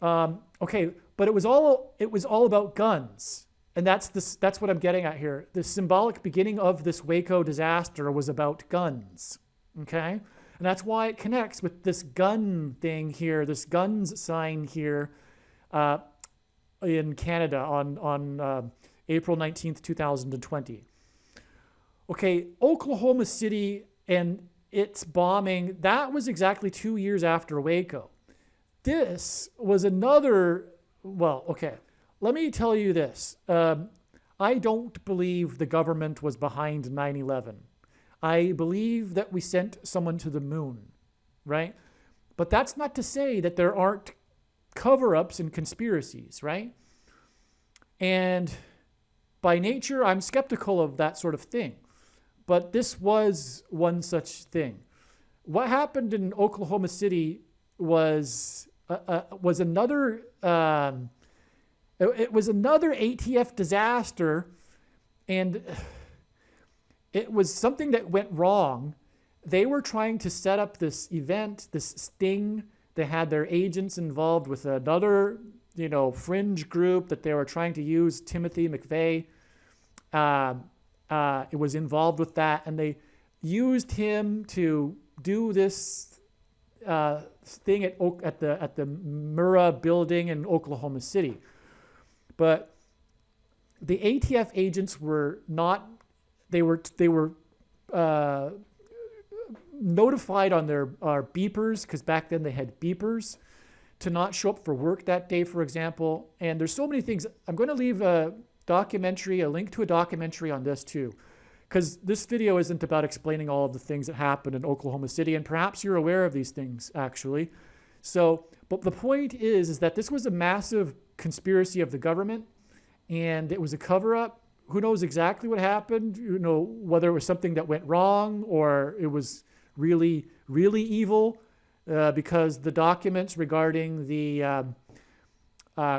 Okay, but it was all about guns. And that's what I'm getting at here. The symbolic beginning of this Waco disaster was about guns, okay? And that's why it connects with this gun thing here, this guns sign here in Canada on April 19th, 2020. Okay, Oklahoma City and its bombing, that was exactly 2 years after Waco. This was another, let me tell you this. I don't believe the government was behind 9/11. I believe that we sent someone to the moon, right? But that's not to say that there aren't cover-ups and conspiracies, right? And by nature, I'm skeptical of that sort of thing. But this was one such thing. What happened in Oklahoma City was another... It was another ATF disaster, and it was something that went wrong. They were trying to set up this event, this sting. They had their agents involved with another, fringe group that they were trying to use. Timothy McVeigh it was involved with that, and they used him to do this thing at the Murrah building in Oklahoma City. But the ATF agents were not. They were notified on their beepers, because back then they had beepers, to not show up for work that day, for example. And there's so many things. I'm going to leave a link to a documentary on this too, because this video isn't about explaining all of the things that happened in Oklahoma City, and perhaps you're aware of these things actually. So, but the point is that this was a massive conspiracy of the government, and it was a cover-up. Who knows exactly what happened? You know, whether it was something that went wrong or it was really, really evil, because the documents regarding the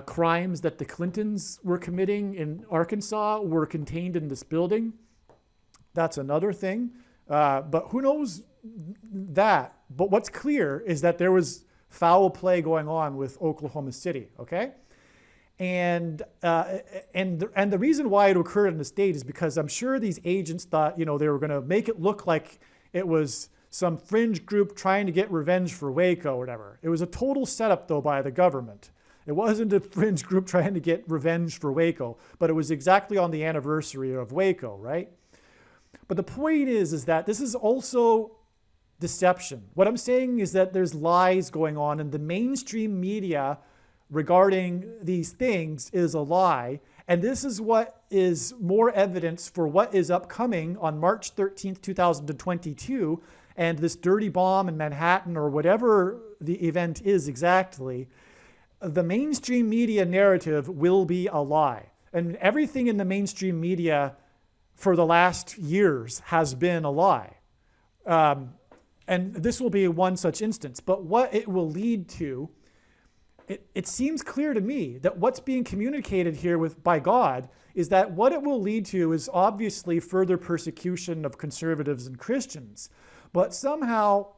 crimes that the Clintons were committing in Arkansas were contained in this building. That's another thing. But who knows that? But what's clear is that there was foul play going on with Oklahoma City, okay? And the reason why it occurred in the state is because I'm sure these agents thought, they were going to make it look like it was some fringe group trying to get revenge for Waco or whatever. It was a total setup, though, by the government. It wasn't a fringe group trying to get revenge for Waco, but it was exactly on the anniversary of Waco, right? But the point is that this is also deception. What I'm saying is that there's lies going on, and the mainstream media regarding these things is a lie. And this is what is more evidence for what is upcoming on March 13th, 2022, and this dirty bomb in Manhattan, or whatever the event is exactly. The mainstream media narrative will be a lie. And everything in the mainstream media for the last years has been a lie. And this will be one such instance. But what it will lead to, it seems clear to me that what's being communicated here by God is that what it will lead to is obviously further persecution of conservatives and Christians. But somehow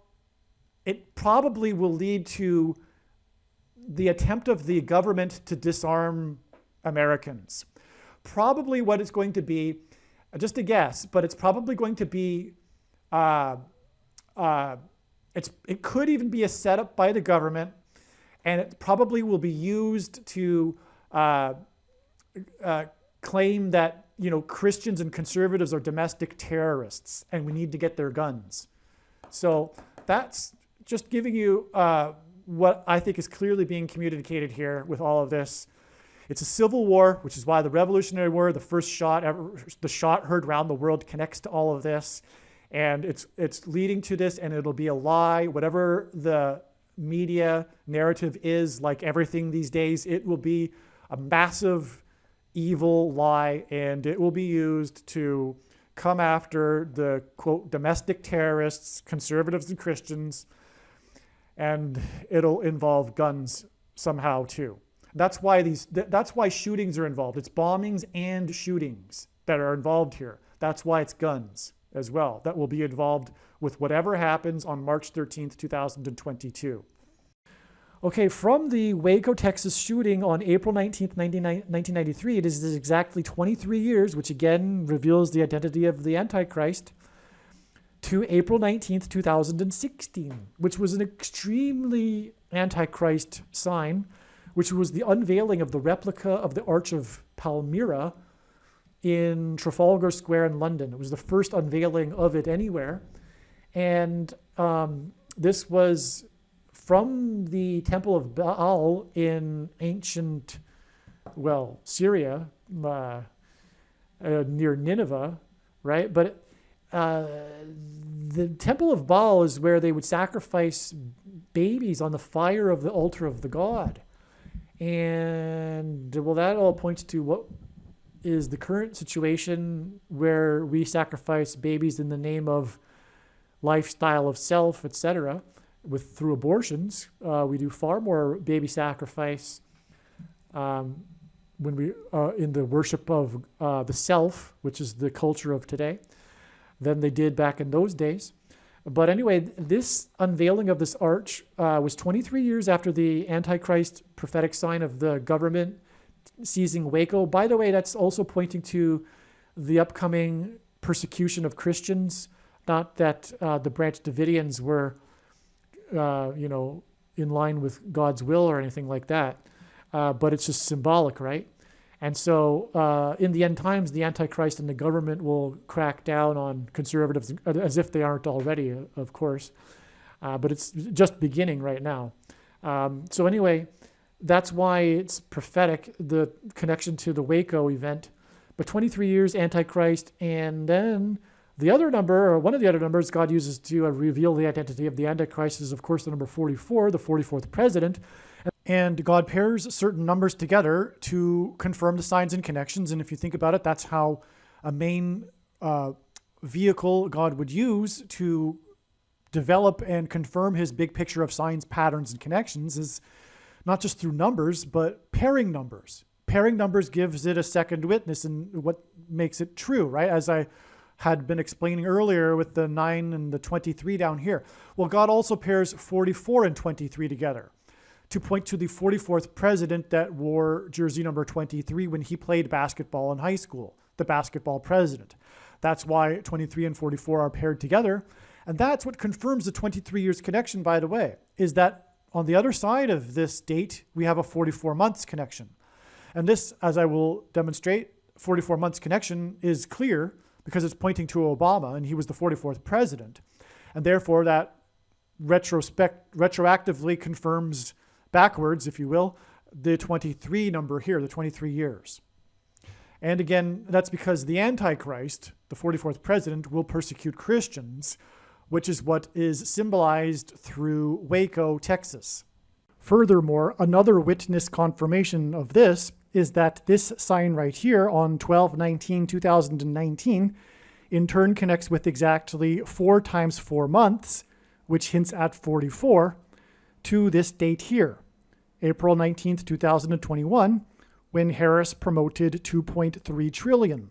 it probably will lead to the attempt of the government to disarm Americans. Probably what it's going to be, just a guess, but it's probably going to be, it could even be a setup by the government, and it probably will be used to claim that Christians and conservatives are domestic terrorists, and we need to get their guns. So that's just giving you what I think is clearly being communicated here with all of this. It's a civil war, which is why the Revolutionary War, the first shot ever, the shot heard around the world, connects to all of this. And it's leading to this, and it'll be a lie. Whatever the media narrative is, like everything these days, it will be a massive evil lie, and it will be used to come after the, quote, domestic terrorists, conservatives and Christians, and it'll involve guns somehow too. That's why shootings are involved. It's bombings and shootings that are involved here. That's why it's guns as well that will be involved with whatever happens on March 13th, 2022. Okay, from the Waco, Texas shooting on April 19th, 1993, it is exactly 23 years, which again reveals the identity of the Antichrist, to April 19th, 2016, which was an extremely Antichrist sign, which was the unveiling of the replica of the Arch of Palmyra in Trafalgar Square in London. It was the first unveiling of it anywhere. And this was from the Temple of Baal in ancient, Syria, near Nineveh, right? But the Temple of Baal is where they would sacrifice babies on the fire of the altar of the god. And that all points to what is the current situation, where we sacrifice babies in the name of lifestyle of self, etc. Through abortions. We do far more baby sacrifice when we in the worship of the self, which is the culture of today, than they did back in those days. But anyway, this unveiling of this arch was 23 years after the Antichrist prophetic sign of the government seizing Waco. By the way, that's also pointing to the upcoming persecution of Christians. Not that the Branch Davidians were in line with God's will or anything like that. But it's just symbolic, right? And so in the end times, the Antichrist and the government will crack down on conservatives as if they aren't already, of course. But it's just beginning right now. So anyway, that's why it's prophetic, the connection to the Waco event. But 23 years, Antichrist, and then the other number, or one of the other numbers God uses to reveal the identity of the Antichrist is, of course, the number 44, the 44th president. And God pairs certain numbers together to confirm the signs and connections. And if you think about it, that's how a main vehicle God would use to develop and confirm his big picture of signs, patterns, and connections is not just through numbers, but pairing numbers. Pairing numbers gives it a second witness and what makes it true, right? As I had been explaining earlier with the 9 and the 23 down here. Well, God also pairs 44 and 23 together to point to the 44th president that wore jersey number 23 when he played basketball in high school, the basketball president. That's why 23 and 44 are paired together. And that's what confirms the 23 years connection, by the way, is that on the other side of this date, we have a 44 months connection. And this, as I will demonstrate, 44 months connection is clear because it's pointing to Obama, and he was the 44th president. And therefore, that retroactively confirms backwards, if you will, the 23 number here, the 23 years. And again, that's because the Antichrist, the 44th president, will persecute Christians, which is what is symbolized through Waco, Texas. Furthermore, another witness confirmation of this is that this sign right here on 12/19/2019 in turn connects with exactly 4 times 4 months, which hints at 44, to this date here, April 19th, 2021, when Harris promoted 2.3 trillion,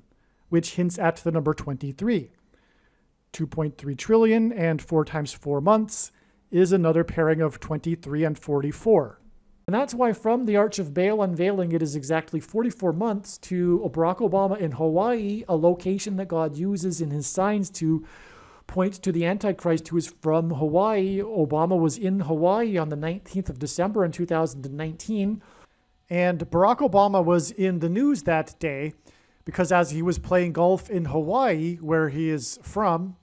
which hints at the number 23. 2.3 trillion and 4 times 4 months is another pairing of 23 and 44. And that's why from the Arch of Baal unveiling, it is exactly 44 months to Barack Obama in Hawaii, a location that God uses in his signs to point to the Antichrist who is from Hawaii. Obama was in Hawaii on the 19th of December in 2019. And Barack Obama was in the news that day because as he was playing golf in Hawaii, where he is from,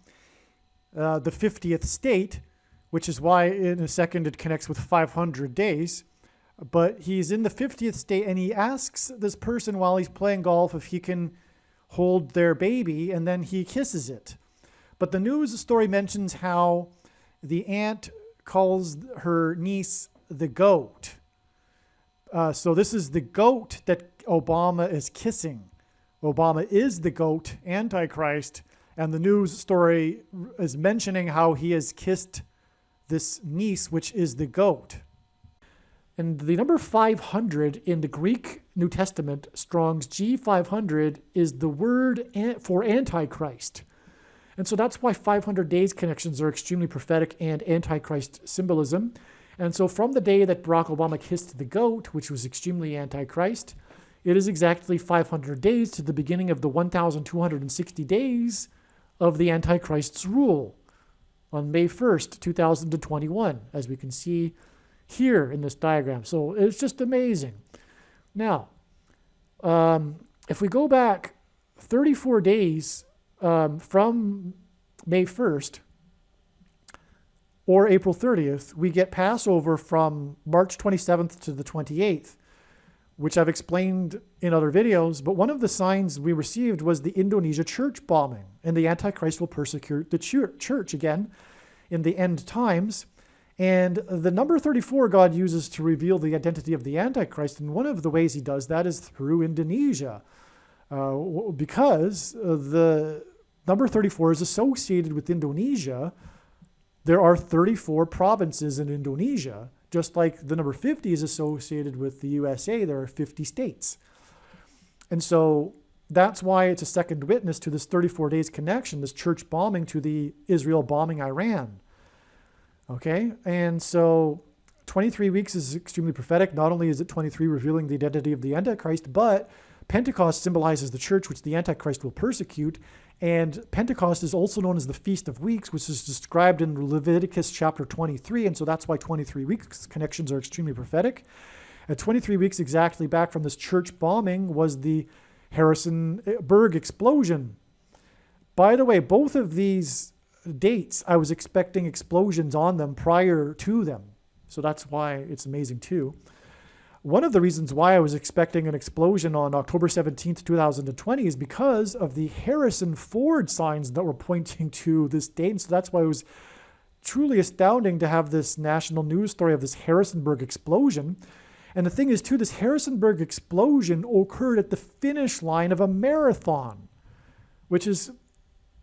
the 50th state, which is why in a second it connects with 500 days. But he's in the 50th state and he asks this person while he's playing golf if he can hold their baby, and then he kisses it. But the news story mentions how the aunt calls her niece the goat. So this is the goat that Obama is kissing. Obama is the goat, Antichrist, and the news story is mentioning how he has kissed this niece, which is the goat. And the number 500 in the Greek New Testament, Strong's G500, is the word for Antichrist. And so that's why 500 days connections are extremely prophetic and Antichrist symbolism. And so from the day that Barack Obama kissed the goat, which was extremely Antichrist, it is exactly 500 days to the beginning of the 1,260 days of the Antichrist's rule on May 1st, 2021, as we can see here in this diagram. So it's just amazing. Now, if we go back 34 days from May 1st or April 30th, we get Passover from March 27th to the 28th, which I've explained in other videos. But one of the signs we received was the Indonesia church bombing, and the Antichrist will persecute the church again in the end times. And the number 34 God uses to reveal the identity of the Antichrist, and one of the ways he does that is through Indonesia, because the number 34 is associated with Indonesia. There are 34 provinces in Indonesia, just like the number 50 is associated with the USA. There are 50 states. And so that's why it's a second witness to this 34 days connection, this church bombing to the Israel bombing Iran. Okay, and so 23 weeks is extremely prophetic. Not only is it 23 revealing the identity of the Antichrist, but Pentecost symbolizes the church, which the Antichrist will persecute. And Pentecost is also known as the Feast of Weeks, which is described in Leviticus chapter 23. And so that's why 23 weeks connections are extremely prophetic. At 23 weeks exactly back from this church bombing was the Harrisonburg explosion. By the way, both of these dates, I was expecting explosions on them prior to them. So that's why it's amazing too. One of the reasons why I was expecting an explosion on October 17th, 2020 is because of the Harrison Ford signs that were pointing to this date. And so that's why it was truly astounding to have this national news story of this Harrisonburg explosion. And the thing is too, this Harrisonburg explosion occurred at the finish line of a marathon, which is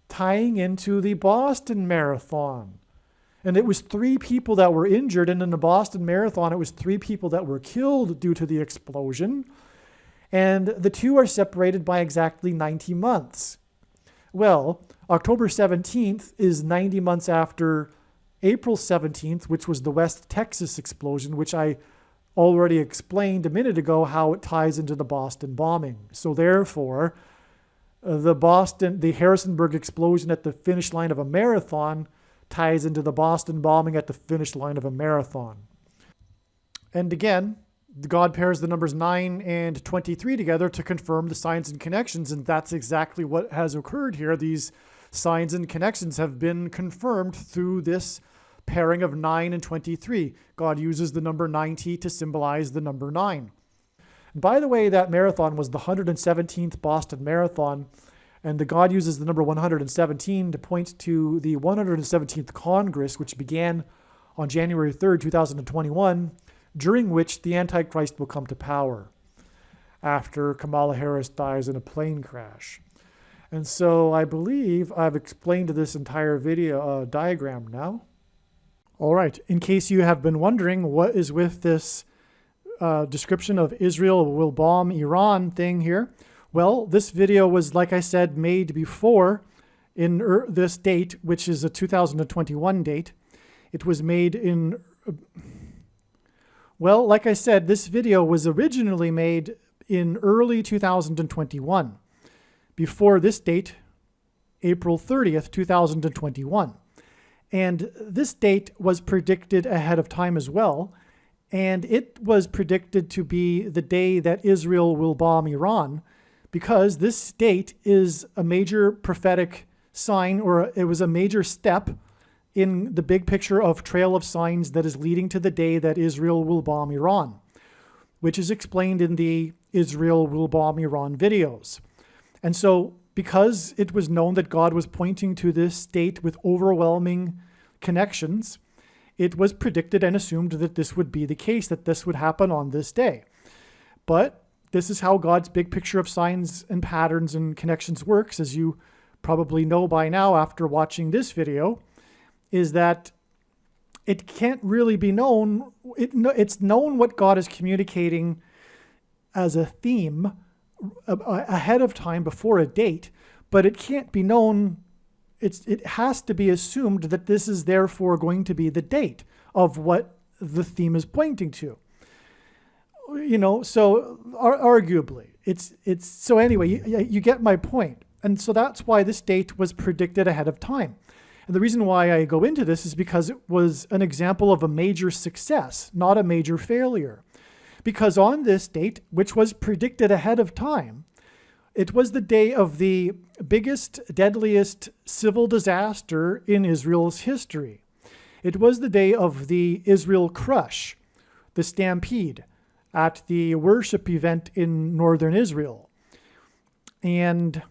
tying into the Boston Marathon. And it was 3 people that were injured. And in the Boston Marathon, it was 3 people that were killed due to the explosion. And the 2 are separated by exactly 90 months. Well, October 17th is 90 months after April 17th, which was the West Texas explosion, which I already explained a minute ago how it ties into the Boston bombing. So therefore, the Harrisonburg explosion at the finish line of a marathon ties into the Boston bombing at the finish line of a marathon. And again, God pairs the numbers 9 and 23 together to confirm the signs and connections, and that's exactly what has occurred here. These signs and connections have been confirmed through this pairing of 9 and 23. God uses the number 90 to symbolize the number 9. And by the way, that marathon was the 117th Boston Marathon. And the God uses the number 117 to point to the 117th Congress, which began on January 3rd, 2021, during which the Antichrist will come to power after Kamala Harris dies in a plane crash. And so I believe I've explained this entire video diagram now. All right, in case you have been wondering what is with this description of Israel will bomb Iran thing here, well, this video was, like I said, made before in this date, which is a 2021 date. It was made in, well, like I said, this video was originally made in early 2021, before this date, April 30th, 2021. And this date was predicted ahead of time as well. And it was predicted to be the day that Israel will bomb Iran, because this date is a major prophetic sign, or it was a major step in the big picture of trail of signs that is leading to the day that Israel will bomb Iran, which is explained in the Israel will bomb Iran videos. And so because it was known that God was pointing to this date with overwhelming connections, it was predicted and assumed that this would be the case, that this would happen on this day. But this is how God's big picture of signs and patterns and connections works, as you probably know by now after watching this video, is that it can't really be known. It's known what God is communicating as a theme ahead of time before a date, but it can't be known. It has to be assumed that this is therefore going to be the date of what the theme is pointing to. You know, so arguably, it's so anyway, you get my point. And so that's why this date was predicted ahead of time. And the reason why I go into this is because it was an example of a major success, not a major failure. Because on this date, which was predicted ahead of time, it was the day of the biggest, deadliest civil disaster in Israel's history. It was the day of the Israel Crush, the stampede, at the worship event in northern Israel. And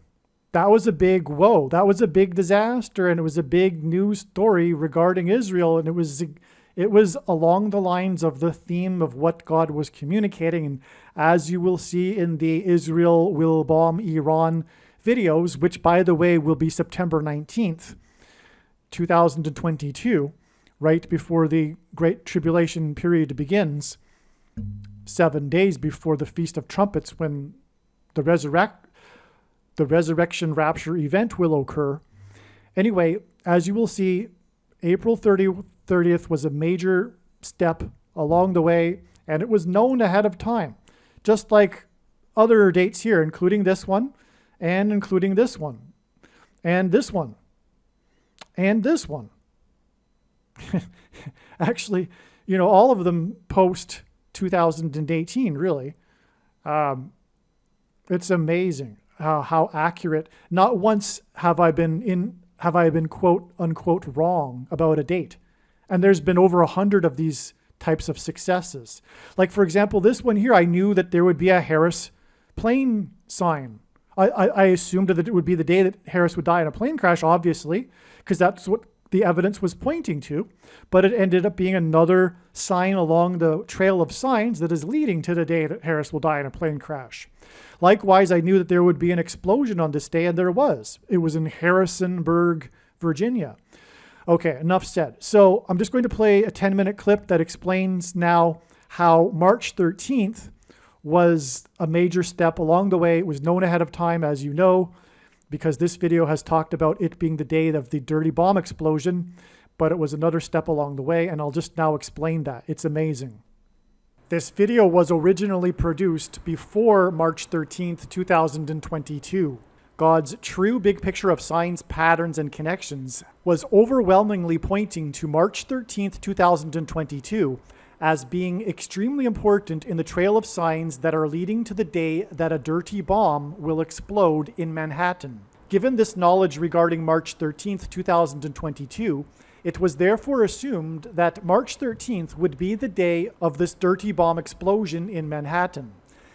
that was a big whoa. That was a big disaster, and it was a big news story regarding Israel, and it was along the lines of the theme of what God was communicating. And as you will see in the Israel will bomb Iran videos, which by the way will be September 19th, 2022, right before the Great Tribulation period begins, 7 days before the Feast of Trumpets, when the resurrection rapture event will occur. Anyway, as you will see, April 30th was a major step along the way, and it was known ahead of time. Just like other dates here, including this one, and including this one, and this one, and this one. Actually, all of them post 2018, really. It's amazing how accurate. Not once have I been quote unquote wrong about a date. And there's been over 100 of these types of successes. Like, for example, this one here, I knew that there would be a Harris plane sign. I assumed that it would be the day that Harris would die in a plane crash, obviously, because that's what the evidence was pointing to. But it ended up being another sign along the trail of signs that is leading to the day that Harris will die in a plane crash. Likewise, I knew that there would be an explosion on this day, and there was. It was in Harrisonburg, Virginia. Okay, enough said. So I'm just going to play a 10-minute clip that explains now how March 13th was a major step along the way. It was known ahead of time, as you know, because this video has talked about it being the day of the dirty bomb explosion, but it was another step along the way, and I'll just now explain that. It's amazing. This video was originally produced before March 13th, 2022. God's true big picture of signs, patterns, and connections was overwhelmingly pointing to March 13th, 2022 as being extremely important in the trail of signs that are leading to the day that a dirty bomb will explode in Manhattan. Given this knowledge regarding March 13th, 2022, it was therefore assumed that March 13th would be the day of this dirty bomb explosion in Manhattan.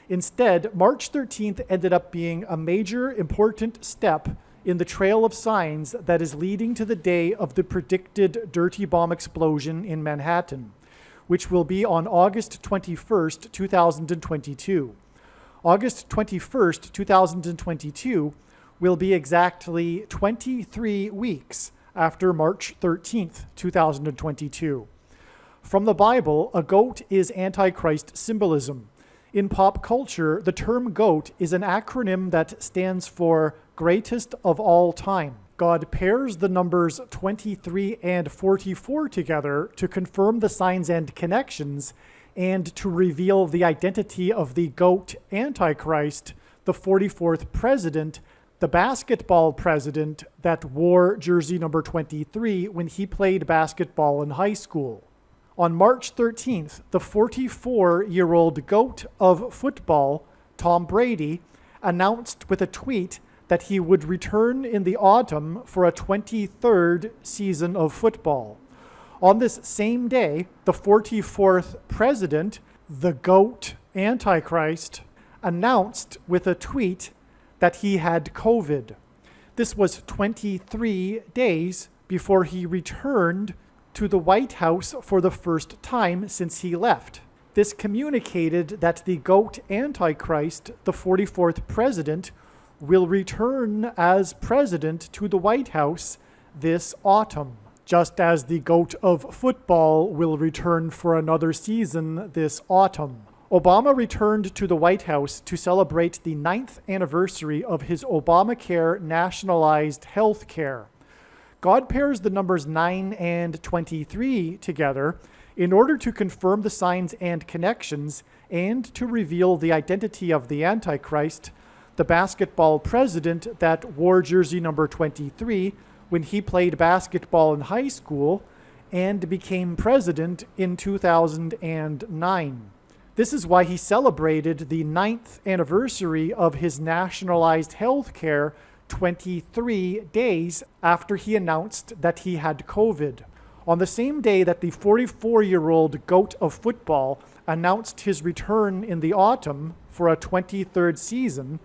Instead, March 13th ended up being a major important step in the trail of signs that is leading to the day of the predicted dirty bomb explosion in Manhattan, which will be on August 21st, 2022. August 21st, 2022 will be exactly 23 weeks after March 13th, 2022. From the Bible, a goat is Antichrist symbolism. In pop culture, the term GOAT is an acronym that stands for greatest of all time. God pairs the numbers 23 and 44 together to confirm the signs and connections and to reveal the identity of the GOAT Antichrist, the 44th president, the basketball president that wore jersey number 23 when he played basketball in high school. On March 13th, the 44-year-old GOAT of football, Tom Brady, announced with a tweet that he would return in the autumn for a 23rd season of football. On this same day, the 44th president, the GOAT Antichrist, announced with a tweet that he had COVID. This was 23 days before he returned to the White House for the first time since he left. This communicated that the GOAT Antichrist, the 44th president, will return as president to the White House this autumn, just as the GOAT of football will return for another season this autumn. Obama returned to the White House to celebrate the 9th anniversary of his Obamacare nationalized health care. God pairs the numbers 9 and 23 together in order to confirm the signs and connections and to reveal the identity of the Antichrist, the basketball president that wore jersey number 23 when he played basketball in high school and became president in 2009. This is why he celebrated the 9th anniversary of his nationalized health care 23 days after he announced that he had COVID. On the same day that the 44-year-old GOAT of football announced his return in the autumn for a 23rd season,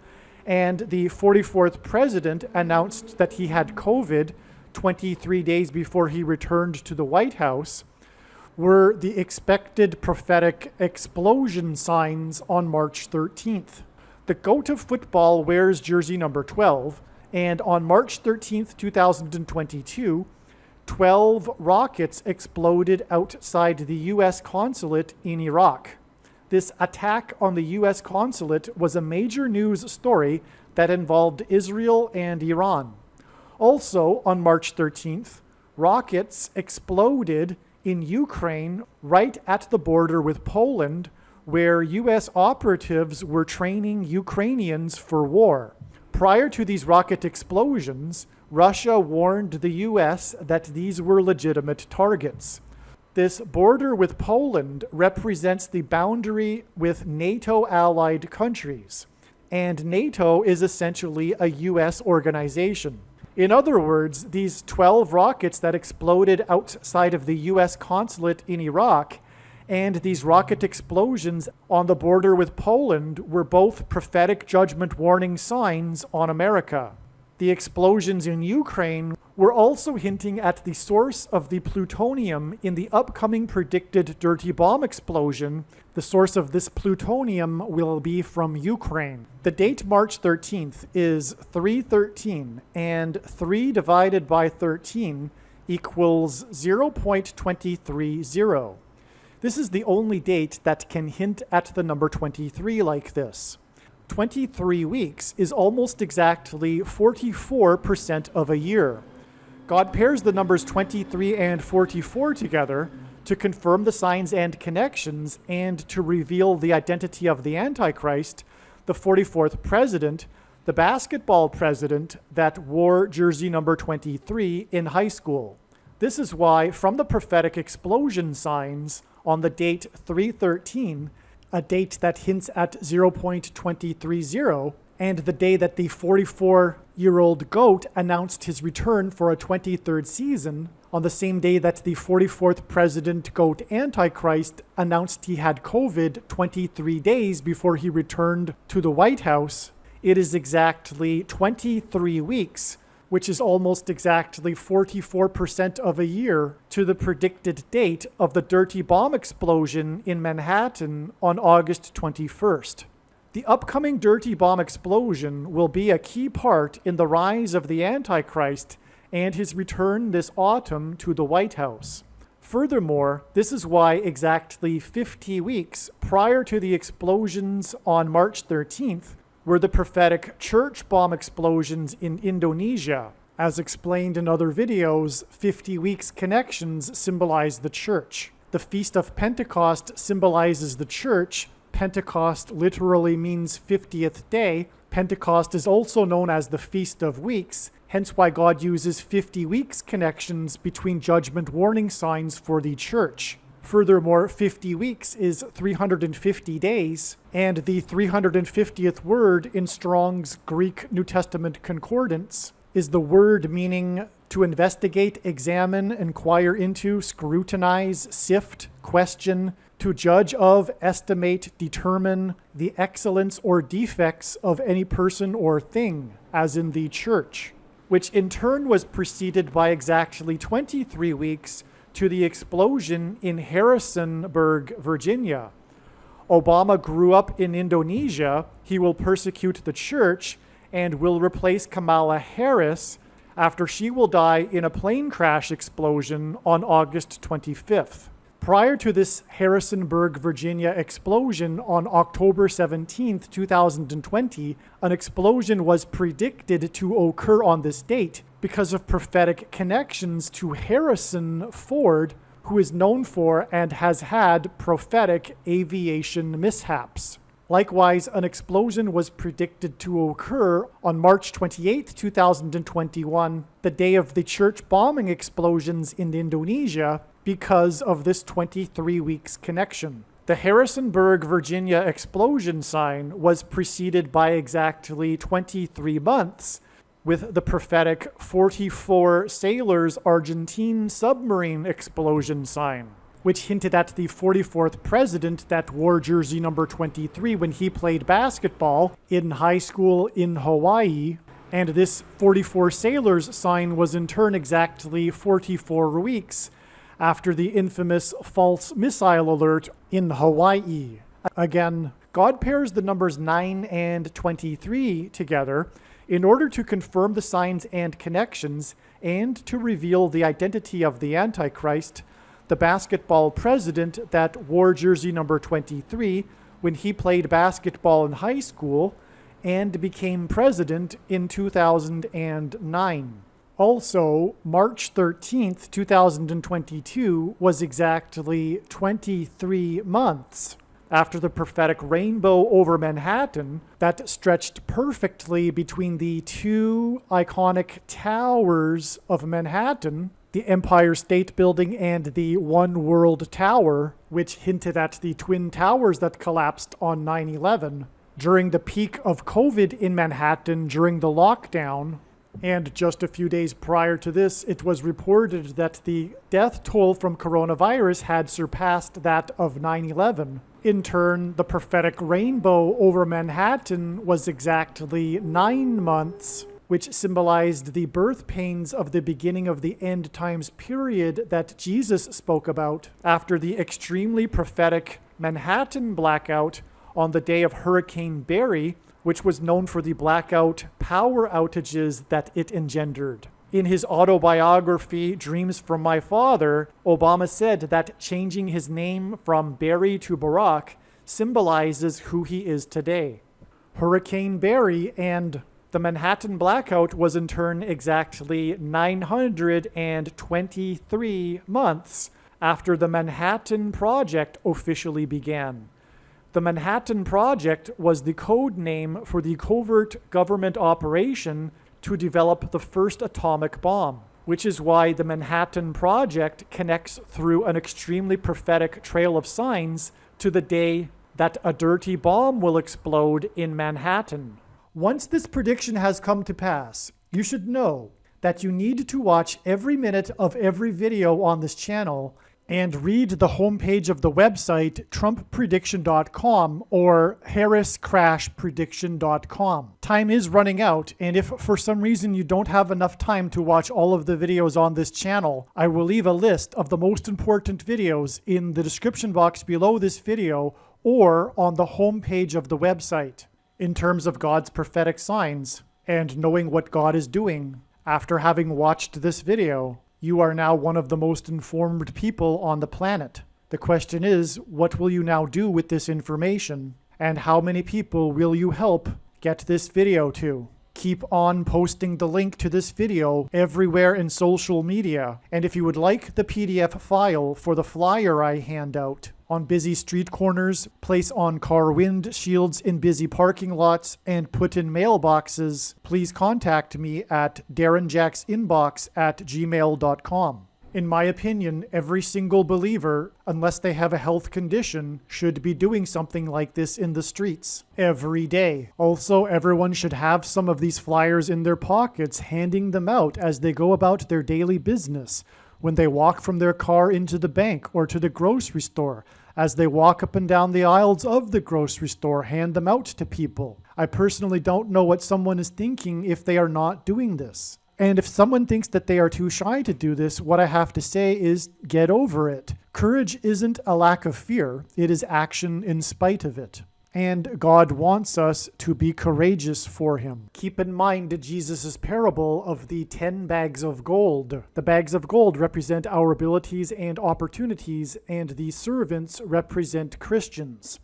and the 44th president announced that he had COVID 23 days before he returned to the White House, were the expected prophetic explosion signs on March 13th. The GOAT of football wears jersey number 12, and on March 13th, 2022, 12 rockets exploded outside the U.S. consulate in Iraq. This attack on the U.S. consulate was a major news story that involved Israel and Iran. Also, on March 13th, rockets exploded in Ukraine right at the border with Poland, where U.S. operatives were training Ukrainians for war. Prior to these rocket explosions, Russia warned the U.S. that these were legitimate targets. This border with Poland represents the boundary with NATO-allied countries, and NATO is essentially a U.S. organization. In other words, these 12 rockets that exploded outside of the U.S. consulate in Iraq and these rocket explosions on the border with Poland were both prophetic judgment warning signs on America. The explosions in Ukraine were also hinting at the source of the plutonium in the upcoming predicted dirty bomb explosion. The source of this plutonium will be from Ukraine. The date March 13th is 313, and 3 divided by 13 equals 0.230. This is the only date that can hint at the number 23 like this. 23 weeks is almost exactly 44% of a year. God pairs the numbers 23 and 44 together to confirm the signs and connections and to reveal the identity of the Antichrist, the 44th president, the basketball president that wore jersey number 23 in high school. This is why, from the prophetic explosion signs on the date 313, a date that hints at 0.230, and the day that the 44-year-old goat announced his return for a 23rd season, on the same day that the 44th president goat Antichrist announced he had COVID 23 days before he returned to the White House, it is exactly 23 weeks, which is almost exactly 44% of a year to the predicted date of the dirty bomb explosion in Manhattan on August 21st. The upcoming dirty bomb explosion will be a key part in the rise of the Antichrist and his return this autumn to the White House. Furthermore, this is why exactly 50 weeks prior to the explosions on March 13th, were the prophetic church bomb explosions in Indonesia. As explained in other videos, 50 weeks connections symbolize the church. The Feast of Pentecost symbolizes the church. Pentecost literally means 50th day. Pentecost is also known as the Feast of Weeks, hence why God uses 50 weeks connections between judgment warning signs for the church. Furthermore, 50 weeks is 350 days, and the 350th word in Strong's Greek New Testament Concordance is the word meaning to investigate, examine, inquire into, scrutinize, sift, question, to judge of, estimate, determine the excellence or defects of any person or thing, as in the church, which in turn was preceded by exactly 23 weeks to the explosion in Harrisonburg, Virginia. Obama grew up in Indonesia. He will persecute the church and will replace Kamala Harris after she will die in a plane crash explosion on August 25th. Prior to this Harrisonburg, Virginia explosion on October 17, 2020, an explosion was predicted to occur on this date because of prophetic connections to Harrison Ford, who is known for and has had prophetic aviation mishaps. Likewise, an explosion was predicted to occur on March 28, 2021, the day of the church bombing explosions in Indonesia, because of this 23 weeks connection. The Harrisonburg, Virginia explosion sign was preceded by exactly 23 months with the prophetic 44 sailors Argentine submarine explosion sign, which hinted at the 44th president that wore jersey number 23 when he played basketball in high school in Hawaii. And this 44 sailors sign was in turn exactly 44 weeks after the infamous false missile alert in Hawaii. Again, God pairs the numbers 9 and 23 together in order to confirm the signs and connections and to reveal the identity of the Antichrist, the basketball president that wore jersey number 23 when he played basketball in high school and became president in 2009. Also, March 13th, 2022 was exactly 23 months. after the prophetic rainbow over Manhattan that stretched perfectly between the two iconic towers of Manhattan, the Empire State Building and the One World Tower, which hinted at the Twin Towers that collapsed on 9/11, during the peak of COVID in Manhattan during the lockdown. And just a few days prior to this, it was reported that the death toll from coronavirus had surpassed that of 9/11. In turn, the prophetic rainbow over Manhattan was exactly 9 months, which symbolized the birth pains of the beginning of the end times period that Jesus spoke about after the extremely prophetic Manhattan blackout on the day of Hurricane Barry, which was known for the blackout power outages that it engendered. In his autobiography, Dreams from My Father, Obama said that changing his name from Barry to Barack symbolizes who he is today. Hurricane Barry and the Manhattan blackout was in turn exactly 923 months after the Manhattan Project officially began. The Manhattan Project was the code name for the covert government operation to develop the first atomic bomb, which is why the Manhattan Project connects through an extremely prophetic trail of signs to the day that a dirty bomb will explode in Manhattan. Once this prediction has come to pass, you should know that you need to watch every minute of every video on this channel and read the homepage of the website trumpprediction.com or harriscrashprediction.com. Time is running out, and if for some reason you don't have enough time to watch all of the videos on this channel, I will leave a list of the most important videos in the description box below this video or on the homepage of the website. In terms of God's prophetic signs and knowing what God is doing, after having watched this video, you are now one of the most informed people on the planet. The question is, what will you now do with this information? And how many people will you help get this video to? Keep on posting the link to this video everywhere in social media. And if you would like the PDF file for the flyer I hand out on busy street corners, place on car windshields in busy parking lots, and put in mailboxes, please contact me at darrenjacksinbox@gmail.com. In my opinion, every single believer, unless they have a health condition, should be doing something like this in the streets every day. Also, everyone should have some of these flyers in their pockets, handing them out as they go about their daily business, when they walk from their car into the bank or to the grocery store. As they walk up and down the aisles of the grocery store, hand them out to people. I personally don't know what someone is thinking if they are not doing this. And if someone thinks that they are too shy to do this, what I have to say is get over it. Courage isn't a lack of fear, it is action in spite of it. And God wants us to be courageous for him. Keep in mind Jesus' parable of the 10 bags of gold. The bags of gold represent our abilities and opportunities, and the servants represent Christians.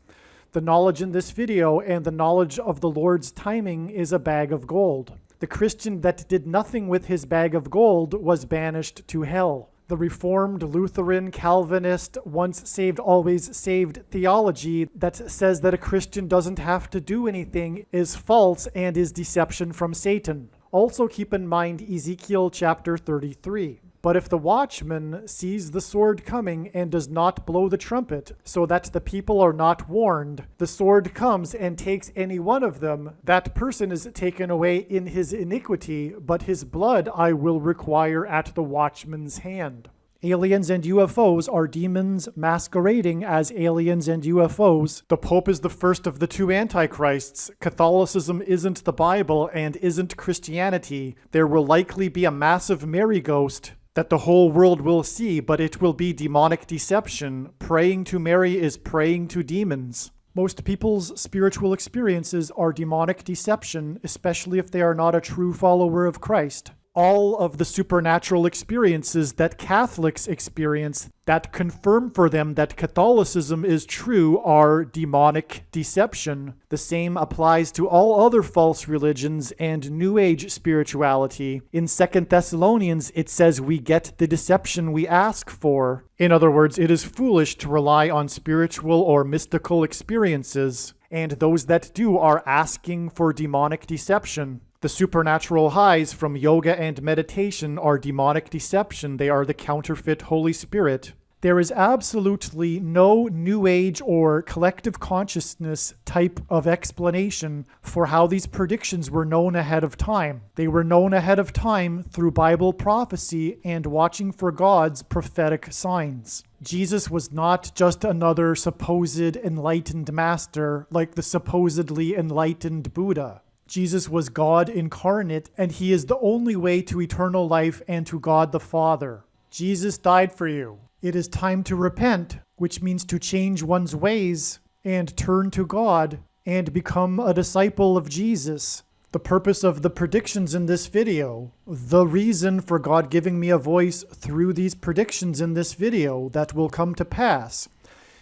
The knowledge in this video and the knowledge of the Lord's timing is a bag of gold. The Christian that did nothing with his bag of gold was banished to hell. The Reformed, Lutheran, Calvinist, once saved, always saved theology that says that a Christian doesn't have to do anything is false and is deception from Satan. Also keep in mind Ezekiel chapter 33. But if the watchman sees the sword coming and does not blow the trumpet, so that the people are not warned, the sword comes and takes any one of them, that person is taken away in his iniquity, but his blood I will require at the watchman's hand. Aliens and UFOs are demons masquerading as aliens and UFOs. The Pope is the first of the two antichrists. Catholicism isn't the Bible and isn't Christianity. There will likely be a massive Mary ghost that the whole world will see, but it will be demonic deception. Praying to Mary is praying to demons. Most people's spiritual experiences are demonic deception, especially if they are not a true follower of Christ. all of the supernatural experiences that Catholics experience that confirm for them that Catholicism is true are demonic deception. The same applies to all other false religions and New Age spirituality. In 2 Thessalonians, it says we get the deception we ask for. In other words, it is foolish to rely on spiritual or mystical experiences, and those that do are asking for demonic deception. The supernatural highs from yoga and meditation are demonic deception. They are the counterfeit Holy Spirit. There is absolutely no New Age or collective consciousness type of explanation for how these predictions were known ahead of time. They were known ahead of time through Bible prophecy and watching for God's prophetic signs. Jesus was not just another supposed enlightened master like the supposedly enlightened Buddha. Jesus was God incarnate, and he is the only way to eternal life and to God the Father. Jesus died for you. It is time to repent, which means to change one's ways and turn to God and become a disciple of Jesus. The purpose of the predictions in this video, the reason for God giving me a voice through these predictions in this video that will come to pass,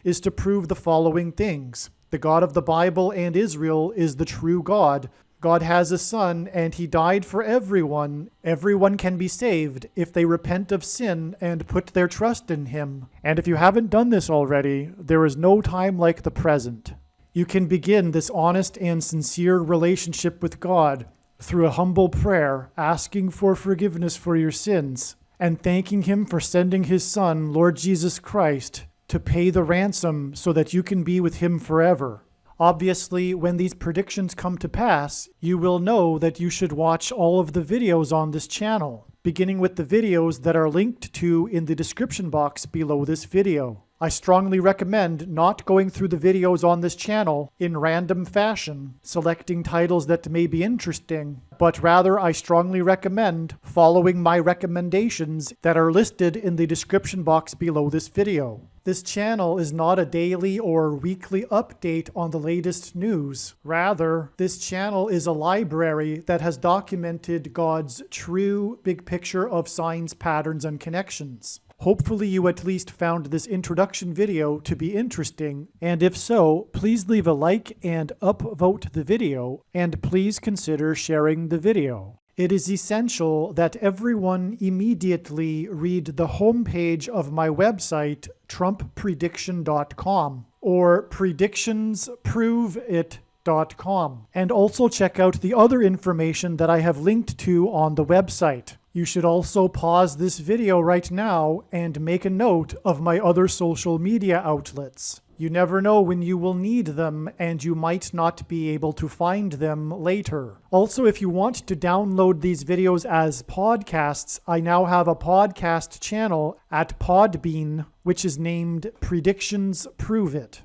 is to prove the following things. The God of the Bible and Israel is the true God. God has a son, and he died for everyone. Everyone can be saved if they repent of sin and put their trust in him. And if you haven't done this already, there is no time like the present. You can begin this honest and sincere relationship with God through a humble prayer, asking for forgiveness for your sins, and thanking him for sending his son, Lord Jesus Christ, to pay the ransom so that you can be with him forever. Obviously, when these predictions come to pass, you will know that you should watch all of the videos on this channel, beginning with the videos that are linked to in the description box below this video. I strongly recommend not going through the videos on this channel in random fashion, selecting titles that may be interesting, but rather I strongly recommend following my recommendations that are listed in the description box below this video. This channel is not a daily or weekly update on the latest news. Rather, this channel is a library that has documented God's true big picture of signs, patterns, and connections. Hopefully you at least found this introduction video to be interesting, and if so, please leave a like and upvote the video, and please consider sharing the video. It is essential that everyone immediately read the homepage of my website, TrumpPrediction.com, or PredictionsProveIt.com, and also check out the other information that I have linked to on the website. You should also pause this video right now and make a note of my other social media outlets. You never know when you will need them, and you might not be able to find them later. Also, if you want to download these videos as podcasts, I now have a podcast channel at Podbean, which is named Predictions Prove It.